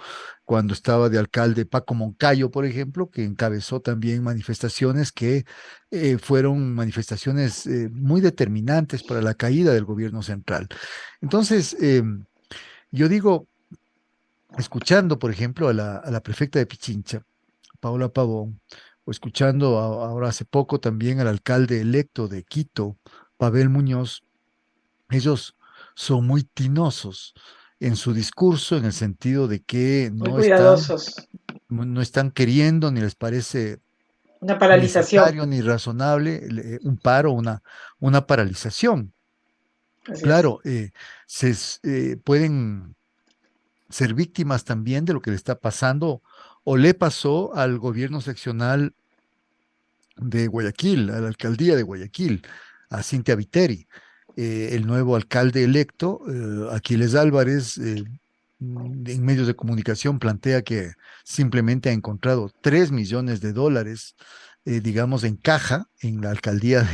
cuando estaba de alcalde Paco Moncayo, por ejemplo, que encabezó también manifestaciones que fueron manifestaciones muy determinantes para la caída del gobierno central. Entonces, yo digo, escuchando, por ejemplo, a la prefecta de Pichincha, Paola Pavón, o escuchando ahora hace poco también al alcalde electo de Quito, Pavel Muñoz, ellos son muy tinosos en su discurso en el sentido de que Muy cuidadosos. no están queriendo ni les parece Una paralización. necesario ni razonable un paro, una paralización. Así es. Claro, pueden ser víctimas también de lo que le está pasando o le pasó al gobierno seccional de Guayaquil, a la alcaldía de Guayaquil, a Cintia Viteri. El nuevo alcalde electo, Aquiles Álvarez, en medios de comunicación plantea que simplemente ha encontrado 3 millones de dólares, digamos, en caja en la alcaldía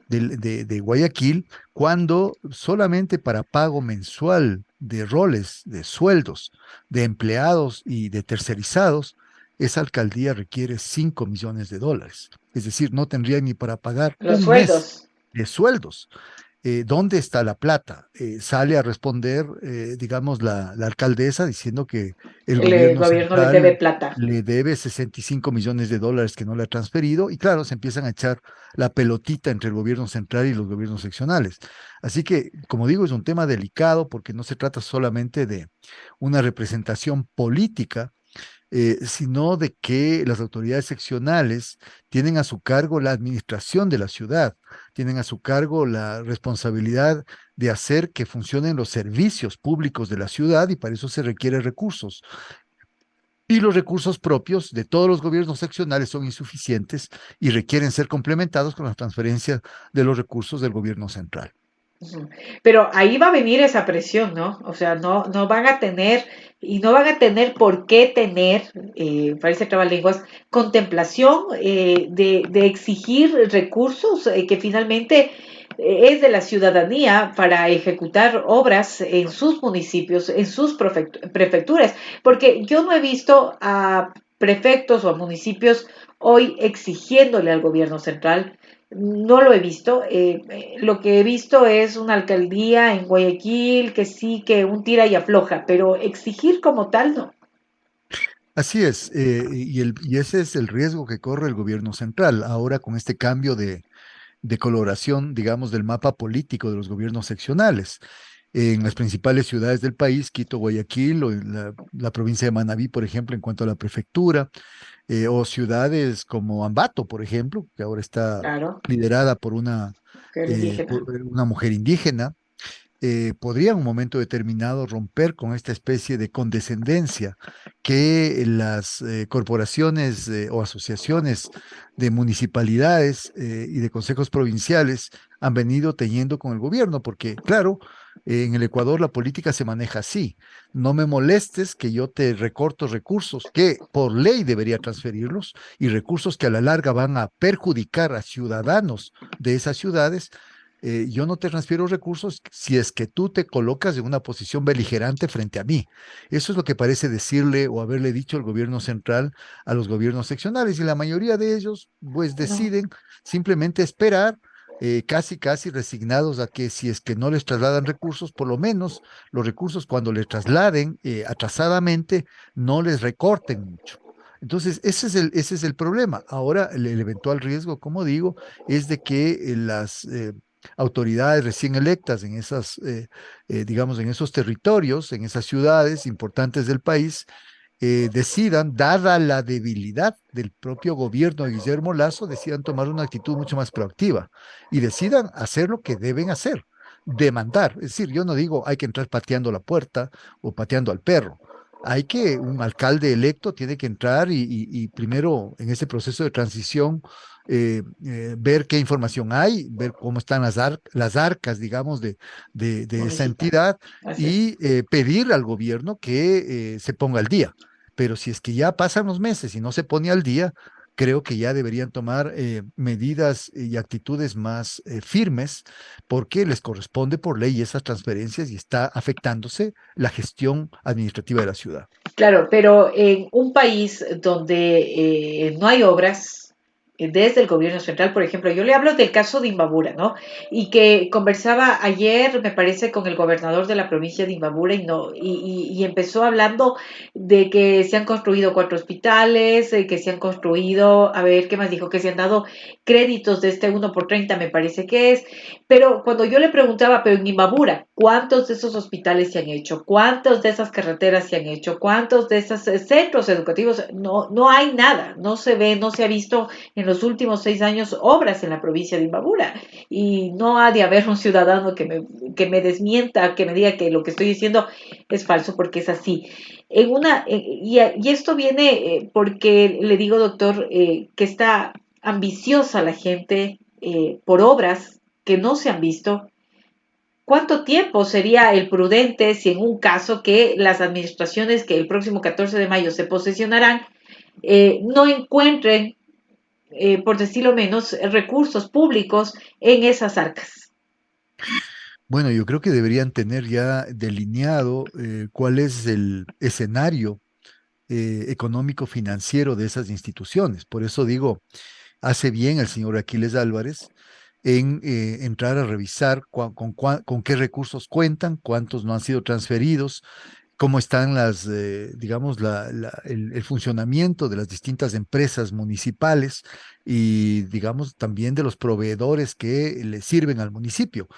de Guayaquil, cuando solamente para pago mensual de roles, de sueldos, de empleados y de tercerizados, esa alcaldía requiere 5 millones de dólares. Es decir, no tendría ni para pagar Los un mes sueldos. de sueldos. ¿Dónde está la plata? Sale a responder, digamos, la alcaldesa diciendo que el El gobierno gobierno le debe central plata. le debe 65 millones de dólares que no le ha transferido y claro, se empiezan a echar la pelotita entre el gobierno central y los gobiernos seccionales. Así que, como digo, es un tema delicado porque no se trata solamente de una representación política, sino de que las autoridades seccionales tienen a su cargo la administración de la ciudad, tienen a su cargo la responsabilidad de hacer que funcionen los servicios públicos de la ciudad y para eso se requieren recursos. Y los recursos propios de todos los gobiernos seccionales son insuficientes y requieren ser complementados con la transferencia de los recursos del gobierno central. Pero ahí va a venir esa presión, ¿no? O sea, no van a tener, y no van a tener por qué tener, parece trabalenguas, contemplación de exigir recursos que finalmente es de la ciudadanía para ejecutar obras en sus municipios, en sus prefecturas, porque yo no he visto a prefectos o a municipios hoy exigiéndole al gobierno central. No lo he visto. Lo que he visto es una alcaldía en Guayaquil que sí, que un tira y afloja, pero exigir como tal no. Así es, y ese es el riesgo que corre el gobierno central ahora con este cambio de coloración, digamos, del mapa político de los gobiernos seccionales. En las principales ciudades del país, Quito, Guayaquil, o en la provincia de Manabí, por ejemplo, en cuanto a la prefectura, o ciudades como Ambato, por ejemplo, que ahora está Claro, liderada que era indígena. por una mujer indígena, podría en un momento determinado romper con esta especie de condescendencia que las corporaciones o asociaciones de municipalidades y de consejos provinciales han venido teniendo con el gobierno, porque claro, en el Ecuador la política se maneja así. No me molestes que yo te recorto recursos que por ley debería transferirlos y recursos que a la larga van a perjudicar a ciudadanos de esas ciudades, yo no te transfiero recursos si es que tú te colocas en una posición beligerante frente a mí. Eso es lo que parece decirle o haberle dicho el gobierno central a los gobiernos seccionales y la mayoría de ellos pues No, deciden simplemente esperar. Casi, casi resignados a que si es que no les trasladan recursos, por lo menos los recursos cuando les trasladen atrasadamente, no les recorten mucho. Entonces, ese es el problema. Ahora, el eventual riesgo, como digo, es de que autoridades recién electas en esas, digamos, en esos territorios, en esas ciudades importantes del país, decidan, dada la debilidad del propio gobierno de Guillermo Lasso, decidan tomar una actitud mucho más proactiva y decidan hacer lo que deben hacer, demandar. Es decir, yo no digo hay que entrar pateando la puerta o pateando al perro. Un alcalde electo tiene que entrar y primero en ese proceso de transición ver qué información hay, ver cómo están las arcas, digamos, de esa municipal. entidad Así es. y pedir al gobierno que se ponga al día. Pero si es que ya pasan los meses y no se pone al día, creo que ya deberían tomar medidas y actitudes más firmes porque les corresponde por ley esas transferencias y está afectándose la gestión administrativa de la ciudad. Claro, pero en un país donde no hay obras, desde el gobierno central, por ejemplo, yo le hablo del caso de Imbabura, ¿no? Y que conversaba ayer, me parece, con el gobernador de la provincia de Imbabura y, no, y empezó hablando de que se han construido 4 hospitales, que se han construido, a ver, ¿qué más dijo? Que se han dado créditos de este 1 por 30, me parece que es, pero cuando yo le preguntaba, pero en Imbabura, ¿cuántos de esos hospitales se han hecho? ¿Cuántos de esas carreteras se han hecho? ¿Cuántos de esos centros educativos? No, no hay nada, no se ve, no se ha visto en los últimos 6 años obras en la provincia de Imbabura. Y no ha de haber un ciudadano que me desmienta, que me diga que lo que estoy diciendo es falso, porque es así. Y esto viene porque le digo, doctor, que está ambiciosa la gente por obras que no se han visto. ¿Cuánto tiempo sería el prudente si en un caso que las administraciones que el próximo 14 de mayo se posesionarán no encuentren, por decirlo menos, recursos públicos en esas arcas? Bueno, yo creo que deberían tener ya delineado cuál es el escenario económico financiero de esas instituciones. Por eso digo, hace bien el señor Aquiles Álvarez en entrar a revisar con qué recursos cuentan, cuántos no han sido transferidos, cómo están digamos, el funcionamiento de las distintas empresas municipales y, digamos, también de los proveedores que le sirven al municipio.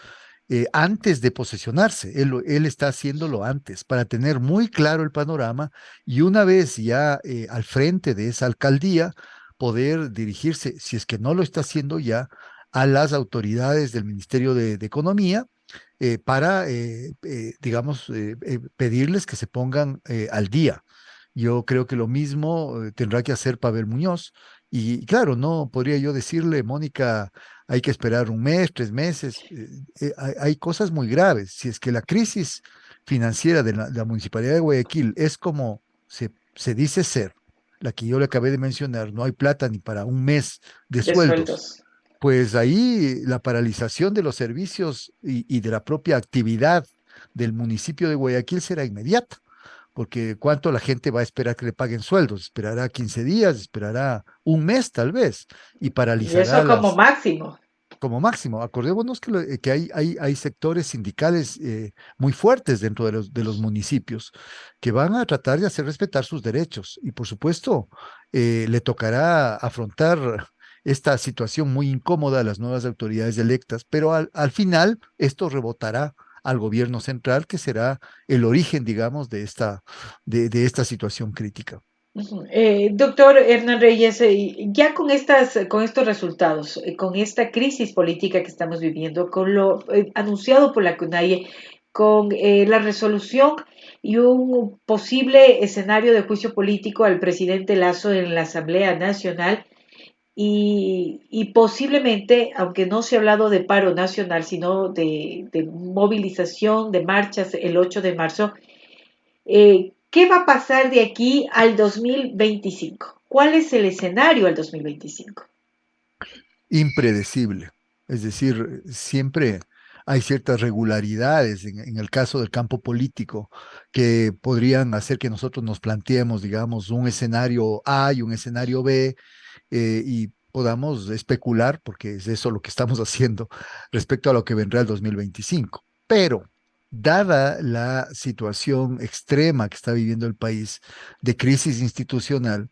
Antes de posesionarse, él está haciéndolo antes para tener muy claro el panorama y una vez ya al frente de esa alcaldía, poder dirigirse, si es que no lo está haciendo ya, a las autoridades del Ministerio de Economía para, digamos, pedirles que se pongan al día. Yo creo que lo mismo tendrá que hacer Pavel Muñoz. Y claro, no podría yo decirle, Mónica, hay que esperar un mes, 3 meses. Hay cosas muy graves. Si es que la crisis financiera de la Municipalidad de Guayaquil es como se dice ser, la que yo le acabé de mencionar, no hay plata ni para un mes de De sueldos, sueldos. pues ahí la paralización de los servicios y de la propia actividad del municipio de Guayaquil será inmediata, porque ¿cuánto la gente va a esperar que le paguen sueldos? Esperará 15 días, esperará un mes tal vez, y Y eso paralizará como máximo. como máximo. Acordémonos que hay sectores sindicales muy fuertes dentro de los municipios que van a tratar de hacer respetar sus derechos y por supuesto le tocará afrontar esta situación muy incómoda a las nuevas autoridades electas, pero al final esto rebotará al gobierno central, que será el origen, digamos, de esta situación crítica. Doctor Hernán Reyes, ya con estos resultados, con esta crisis política que estamos viviendo, con lo anunciado por la CONAIE, con la resolución y un posible escenario de juicio político al presidente Lasso en la Asamblea Nacional y posiblemente, aunque no se ha hablado de paro nacional, sino de movilización, de marchas el 8 de marzo, ¿qué va a pasar de aquí al 2025? ¿Cuál es el escenario al 2025? Impredecible. Es decir, siempre hay ciertas regularidades en el caso del campo político que podrían hacer que nosotros nos planteemos, digamos, un escenario A y un escenario B y podamos especular, porque es eso lo que estamos haciendo respecto a lo que vendrá el 2025. Pero, dada la situación extrema que está viviendo el país de crisis institucional,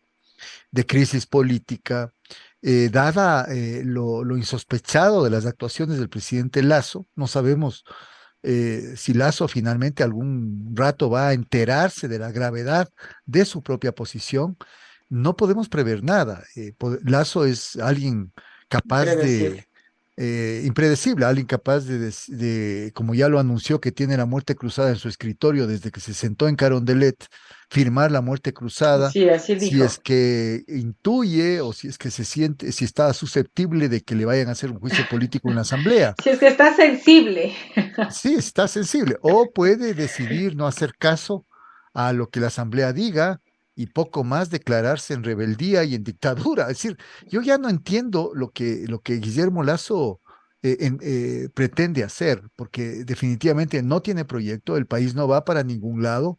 de crisis política, dada lo insospechado de las actuaciones del presidente Lazo, no sabemos si Lazo finalmente algún rato va a enterarse de la gravedad de su propia posición. No podemos prever nada. Lazo es alguien capaz Impredecible. de, impredecible, alguien capaz como ya lo anunció, que tiene la muerte cruzada en su escritorio desde que se sentó en Carondelet, firmar la muerte cruzada, Sí, así si dijo. es que intuye o si es que se siente, si está susceptible de que le vayan a hacer un juicio político en la Asamblea. Si es que está sensible. Sí, está sensible. O puede decidir no hacer caso a lo que la Asamblea diga y poco más declararse en rebeldía y en dictadura. Es decir, yo ya no entiendo lo que Guillermo Lazo pretende hacer, porque definitivamente no tiene proyecto, el país no va para ningún lado,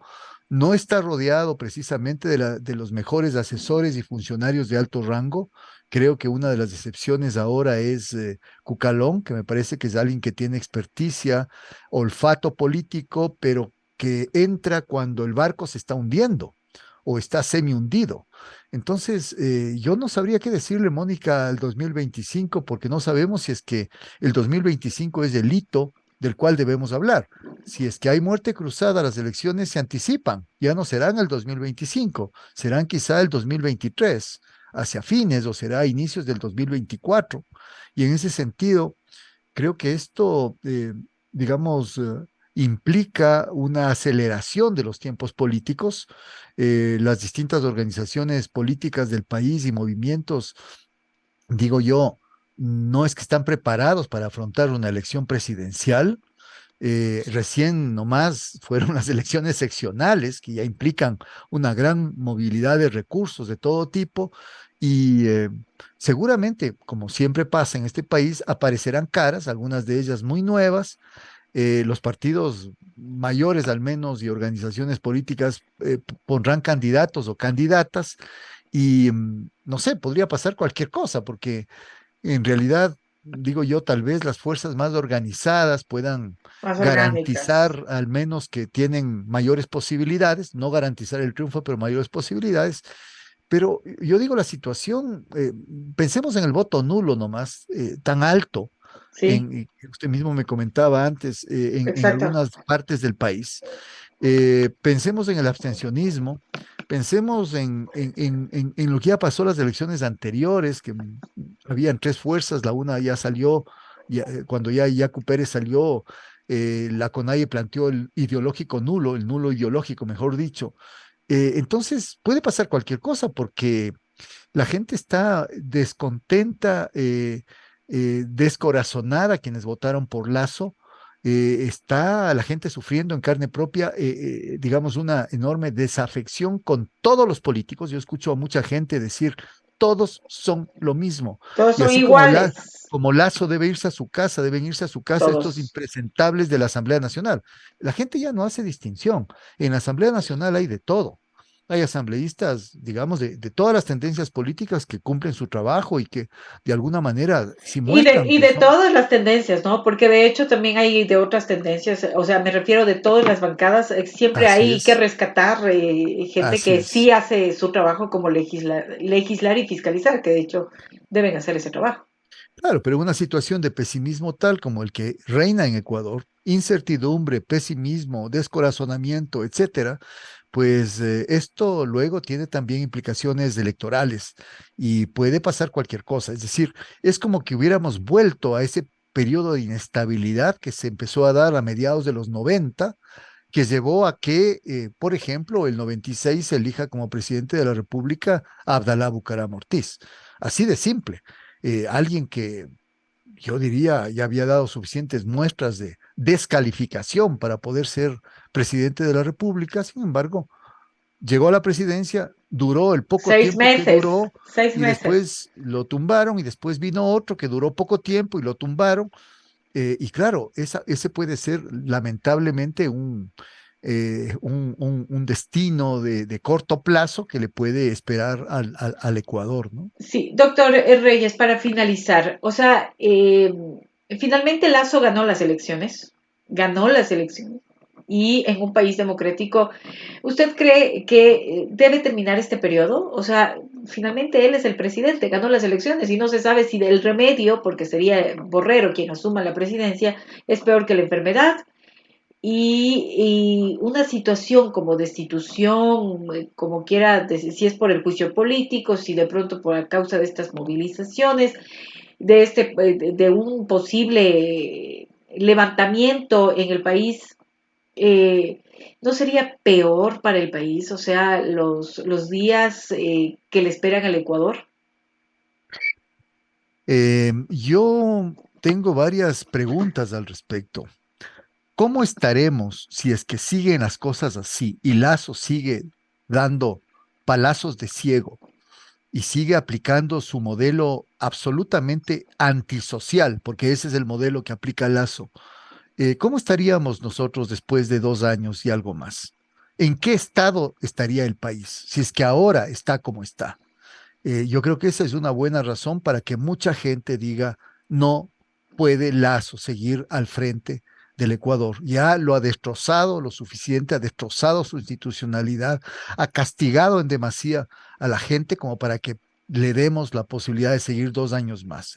no está rodeado precisamente de los mejores asesores y funcionarios de alto rango. Creo que una de las excepciones ahora es Cucalón, que me parece que es alguien que tiene experticia, olfato político, pero que entra cuando el barco se está hundiendo o está semi hundido. Entonces, yo no sabría qué decirle, Mónica, al 2025, porque no sabemos si es que el 2025 es el hito del cual debemos hablar. Si es que hay muerte cruzada, las elecciones se anticipan, ya no serán el 2025, serán quizá el 2023, hacia fines, o será a inicios del 2024. Y en ese sentido, creo que esto, digamos, implica una aceleración de los tiempos políticos. Las distintas organizaciones políticas del país y movimientos, digo yo, no es que están preparados para afrontar una elección presidencial. Recién nomás fueron las elecciones seccionales, que ya implican una gran movilidad de recursos de todo tipo, y seguramente, como siempre pasa en este país, aparecerán caras, algunas de ellas muy nuevas. Los partidos mayores al menos y organizaciones políticas pondrán candidatos o candidatas, y no sé, podría pasar cualquier cosa, porque en realidad, digo yo, tal vez las fuerzas más organizadas puedan Más orgánicas. garantizar al menos que tienen mayores posibilidades, no garantizar el triunfo, pero mayores posibilidades. Pero yo digo, la situación, pensemos en el voto nulo nomás, tan alto, Sí, y usted mismo me comentaba antes, en exacto. algunas partes del país. Pensemos en el abstencionismo, pensemos en lo que ya pasó las elecciones anteriores, que habían tres fuerzas, la una ya salió, cuando ya Yacu Pérez salió, la CONAIE planteó el ideológico nulo, el nulo ideológico, mejor dicho. Entonces, puede pasar cualquier cosa porque la gente está descontenta, descorazonada, quienes votaron por Lazo. Está la gente sufriendo en carne propia, digamos, una enorme desafección con todos los políticos. Yo escucho a mucha gente decir, todos son lo mismo. Todos Y son así iguales. como Lazo debe irse a su casa, deben irse a su casa estos Todos. impresentables de la Asamblea Nacional. La gente ya no hace distinción. En la Asamblea Nacional hay de todo. Hay asambleístas, digamos, de todas las tendencias políticas que cumplen su trabajo y que de alguna manera sí muestran Y que de son. todas las tendencias, ¿no? Porque de hecho también hay de otras tendencias, o sea, me refiero de todas las bancadas, siempre Así hay que es, rescatar gente así que es. sí hace su trabajo como legislar y fiscalizar, que de hecho deben hacer ese trabajo. Claro, pero una situación de pesimismo tal como el que reina en Ecuador, incertidumbre, pesimismo, descorazonamiento, etcétera, pues esto luego tiene también implicaciones electorales y puede pasar cualquier cosa. Es decir, es como que hubiéramos vuelto a ese periodo de inestabilidad que se empezó a dar a mediados de los 90, que llevó a que, por ejemplo, el 96 se elija como presidente de la República a Abdalá Bucaram Ortiz. Así de simple. Alguien que yo diría ya había dado suficientes muestras de descalificación para poder ser presidente de la República. Sin embargo, llegó a la presidencia, duró el poco Seis tiempo que meses, duró, seis y meses. después lo tumbaron, y después vino otro que duró poco tiempo y lo tumbaron. Y claro, ese puede ser lamentablemente un destino de corto plazo que le puede esperar al Ecuador, ¿no? Sí, doctor Reyes, para finalizar, o sea, finalmente Lazo ganó las elecciones, y en un país democrático. ¿Usted cree que debe terminar este periodo? O sea, finalmente él es el presidente, ganó las elecciones y no se sabe si del remedio, porque sería Borrero quien asuma la presidencia, es peor que la enfermedad. Y una situación como destitución, como quiera, si es por el juicio político, si de pronto por causa de estas movilizaciones, de un posible levantamiento en el país, eh, ¿no sería peor para el país? O sea, los días que le esperan al Ecuador. Yo tengo varias preguntas al respecto. ¿Cómo estaremos si es que siguen las cosas así y Lazo sigue dando palazos de ciego y sigue aplicando su modelo absolutamente antisocial, porque ese es el modelo que aplica Lazo? ¿Cómo estaríamos nosotros después de 2 años y algo más? ¿En qué estado estaría el país si es que ahora está como está? Yo creo que esa es una buena razón para que mucha gente diga, no puede Lazo seguir al frente del Ecuador. Ya lo ha destrozado lo suficiente, ha destrozado su institucionalidad, ha castigado en demasía a la gente como para que le demos la posibilidad de seguir 2 años más.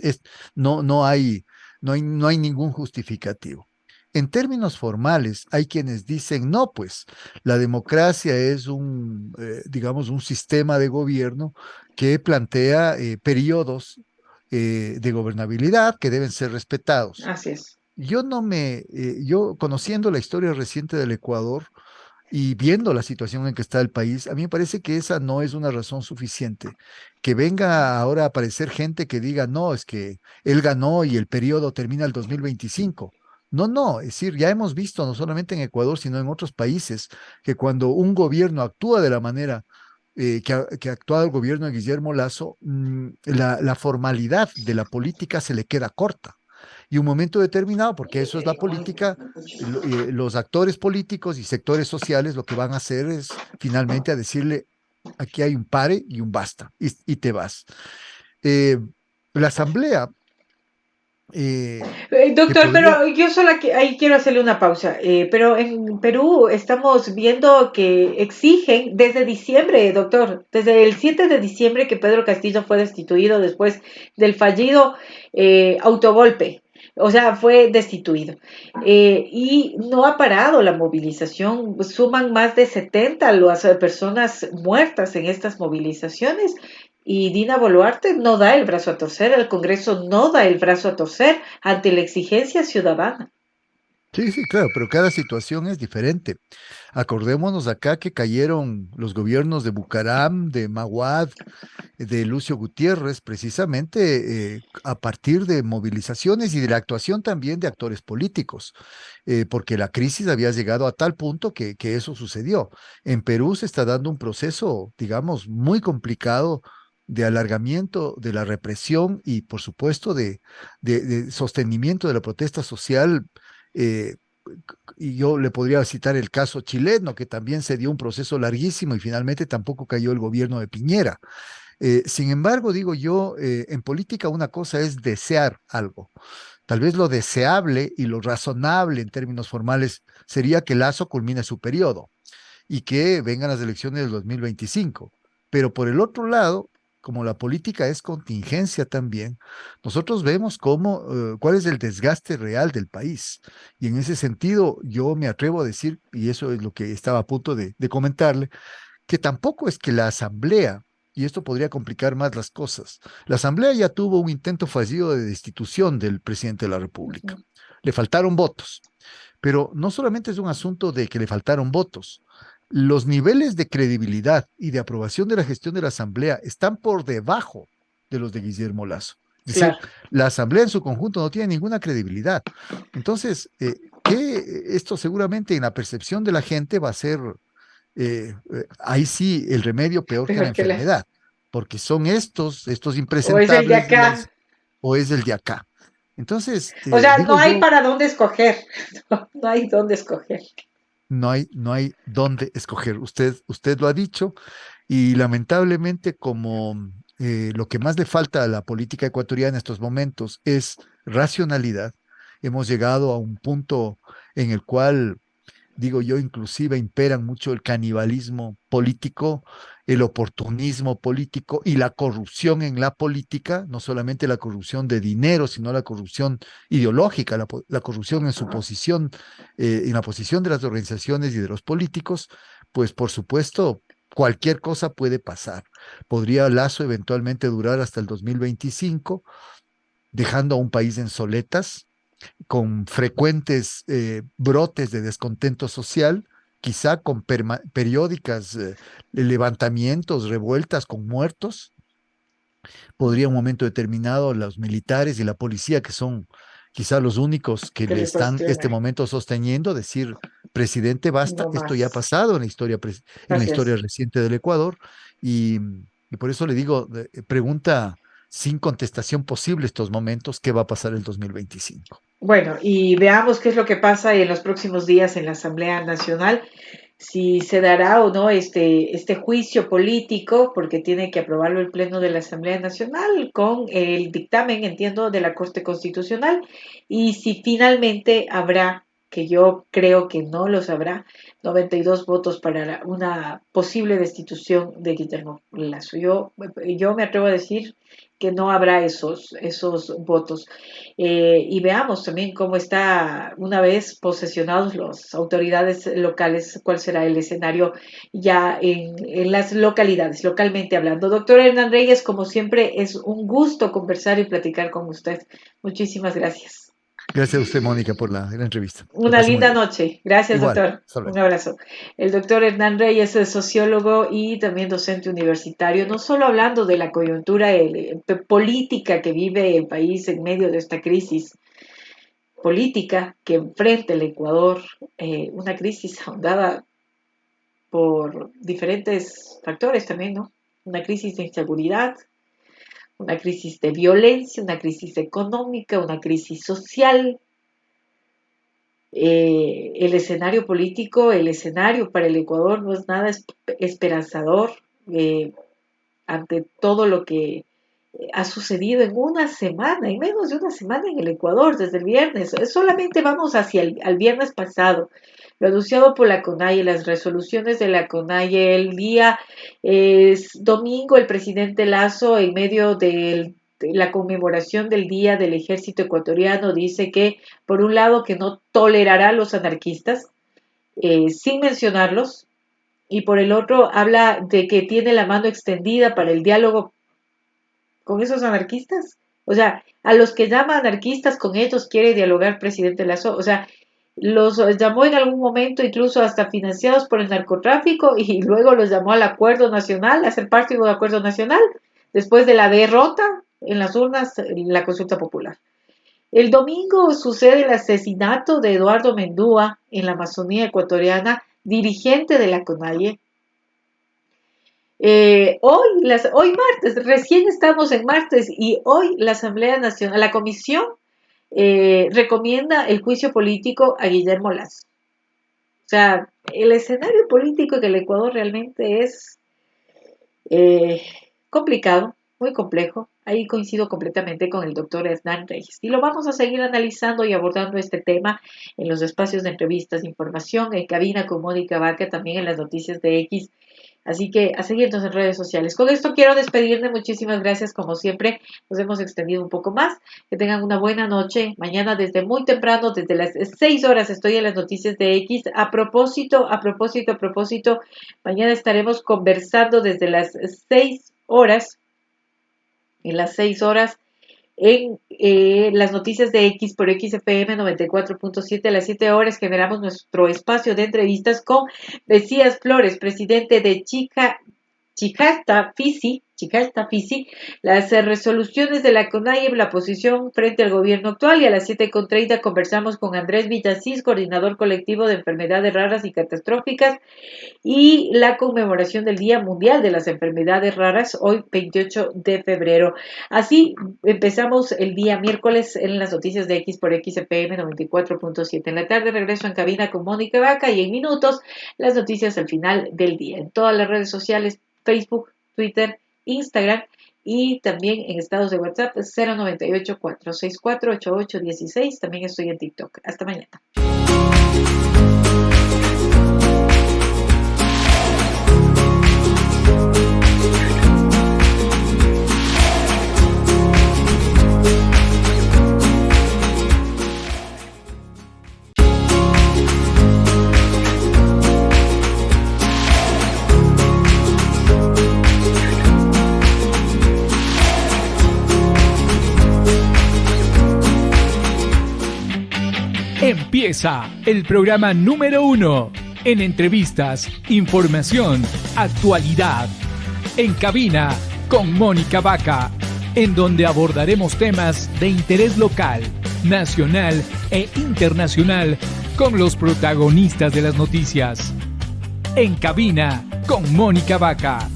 No, no hay ningún justificativo. En términos formales, hay quienes dicen, no, pues la democracia es digamos, un sistema de gobierno que plantea periodos de gobernabilidad que deben ser respetados. Así es. Yo conociendo la historia reciente del Ecuador y viendo la situación en que está el país, a mí me parece que esa no es una razón suficiente. Que venga ahora a aparecer gente que diga, no, es que él ganó y el periodo termina el 2025. No, no, es decir, ya hemos visto no solamente en Ecuador, sino en otros países, que cuando un gobierno actúa de la manera que ha actuado el gobierno de Guillermo Lazo, la formalidad de la política se le queda corta. Y un momento determinado, porque eso es la política, los actores políticos y sectores sociales lo que van a hacer es finalmente a decirle, aquí hay un pare y un basta, y te vas. Eh, la asamblea que Doctor, podría, pero yo solo ahí quiero hacerle una pausa. Pero en Perú estamos viendo que exigen desde diciembre, doctor, desde el 7 de diciembre que Pedro Castillo fue destituido después del fallido autogolpe. O sea, fue destituido. Y no ha parado la movilización. Suman más de 70 las personas muertas en estas movilizaciones. Y Dina Boluarte no da el brazo a torcer, el Congreso no da el brazo a torcer ante la exigencia ciudadana. sí, sí, claro, pero cada situación es diferente. Acordémonos acá que cayeron los gobiernos de Bucaram, de Maguad, de Lucio Gutiérrez, precisamente a partir de movilizaciones y de la actuación también de actores políticos, porque la crisis había llegado a tal punto que eso sucedió. En Perú se está dando un proceso, digamos, muy complicado de alargamiento de la represión y, por supuesto, de sostenimiento de la protesta social. eh, y yo le podría citar el caso chileno, que también se dio un proceso larguísimo y finalmente tampoco cayó el gobierno de Piñera. Sin embargo, digo yo, en política una cosa es desear algo. Tal vez lo deseable y lo razonable en términos formales sería que Lazo culmine su periodo y que vengan las elecciones del 2025. Pero por el otro lado, como la política es contingencia también, nosotros vemos cuál es el desgaste real del país. Y en ese sentido, yo me atrevo a decir, y eso es lo que estaba a punto de comentarle, que tampoco es que la Asamblea, y esto podría complicar más las cosas, la Asamblea ya tuvo un intento fallido de destitución del presidente de la República. Le faltaron votos, pero no solamente es un asunto de que le faltaron votos, los niveles de credibilidad y de aprobación de la gestión de la Asamblea están por debajo de los de Guillermo Lazo. Es decir, Claro. la Asamblea en su conjunto no tiene ninguna credibilidad. Entonces, que esto seguramente en la percepción de la gente va a ser ahí sí el remedio peor que la Peor que la... enfermedad, porque son estos O es el de impresentables acá. o es el de acá. Entonces, O sea, digo no hay yo, para dónde escoger. No, no hay dónde escoger. no hay dónde escoger. Usted lo ha dicho y lamentablemente como lo que más le falta a la política ecuatoriana en estos momentos es racionalidad, hemos llegado a un punto en el cual digo yo, inclusive imperan mucho el canibalismo político, el oportunismo político y la corrupción en la política, no solamente la corrupción de dinero, sino la corrupción ideológica, la corrupción en su posición, en la posición de las organizaciones y de los políticos, pues por supuesto, cualquier cosa puede pasar. Podría Lazo eventualmente durar hasta el 2025, dejando a un país en soletas con frecuentes brotes de descontento social, quizá con periódicas levantamientos, revueltas con muertos. Podría en un momento determinado los militares y la policía, que son quizá los únicos que Que le le están este cuestiona, momento sosteniendo, decir, presidente, basta, no esto ya ha más. pasado en la Así historia es. reciente del Ecuador, y, y por eso le digo, pregunta sin contestación posible estos momentos, ¿qué va a pasar el 2025? Bueno, y veamos qué es lo que pasa en los próximos días en la Asamblea Nacional, si se dará o no este juicio político, porque tiene que aprobarlo el Pleno de la Asamblea Nacional con el dictamen, entiendo, de la Corte Constitucional, y si finalmente habrá, que yo creo que no los habrá, 92 votos para una posible destitución de Guillermo Lasso. Yo me atrevo a decir que no habrá esos votos. Y veamos también cómo está, una vez posesionados las autoridades locales, cuál será el escenario ya en las localidades, localmente hablando. Doctor Hernán Reyes, como siempre, es un gusto conversar y platicar con usted. Muchísimas gracias. Gracias a usted, Mónica, por la entrevista. Que Una pase muy linda bien. noche. Gracias, Igual, doctor. hasta Un luego. abrazo. El doctor Hernán Reyes es sociólogo y también docente universitario, no solo hablando de la coyuntura política que vive el país en medio de esta crisis política que enfrenta el Ecuador, una crisis ahondada por diferentes factores también, ¿no? Una crisis de inseguridad, una crisis de violencia, una crisis económica, una crisis social. El escenario político, el escenario para el Ecuador no es nada esperanzador eh, ante todo lo que ha sucedido en una semana, en menos de una semana en el Ecuador, desde el viernes. Solamente vamos hacia el viernes pasado, lo anunciado por la CONAIE, las resoluciones de la CONAIE, el día domingo, el presidente Lasso, en medio de la conmemoración del Día del Ejército Ecuatoriano, dice que, por un lado, que no tolerará a los anarquistas, sin mencionarlos, y por el otro habla de que tiene la mano extendida para el diálogo con esos anarquistas. O sea, a los que llama anarquistas, con ellos quiere dialogar presidente Lasso. O sea, los llamó en algún momento incluso hasta financiados por el narcotráfico y luego los llamó al acuerdo nacional, a ser parte de un acuerdo nacional, después de la derrota en las urnas en la consulta popular. El domingo sucede el asesinato de Eduardo Mendúa en la Amazonía ecuatoriana, dirigente de la CONAIE. Hoy martes, recién estamos en martes y hoy la Asamblea Nacional, la Comisión recomienda el juicio político a Guillermo Lasso. O sea, el escenario político en el Ecuador realmente es eh, complicado, muy complejo. Ahí coincido completamente con el doctor Hernán Reyes. Y lo vamos a seguir analizando y abordando este tema en los espacios de entrevistas, información, en cabina con Mónica Vaca, también en las noticias de X. Así que a seguirnos en redes sociales. Con esto quiero despedirme. Muchísimas gracias. Como siempre, nos hemos extendido un poco más. Que tengan una buena noche. Mañana desde muy temprano, desde las 6 horas, estoy en las noticias de X. A propósito, mañana estaremos conversando desde las 6 horas, en las 6 horas, en las noticias de X por XFM 94.7 a las 7 horas generamos nuestro espacio de entrevistas con Mesías Flores, presidente de Chijalta Fisi, las resoluciones de la CONAIE, la posición frente al gobierno actual, y a las 7:30 conversamos con Andrés Villasís, coordinador colectivo de enfermedades raras y catastróficas, y la conmemoración del Día Mundial de las Enfermedades Raras, hoy 28 de febrero. Así empezamos el día miércoles en las noticias de X por XFM 94.7. En la tarde regreso en cabina con Mónica Vaca y en minutos las noticias al final del día. En todas las redes sociales, Facebook, Twitter, Instagram y también en estados de WhatsApp 098-464-8816. También estoy en TikTok. Hasta mañana. Empieza el programa número 1 en entrevistas, información, actualidad. En cabina con Mónica Vaca, en donde abordaremos temas de interés local, nacional e internacional con los protagonistas de las noticias. En cabina con Mónica Vaca.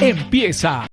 Empieza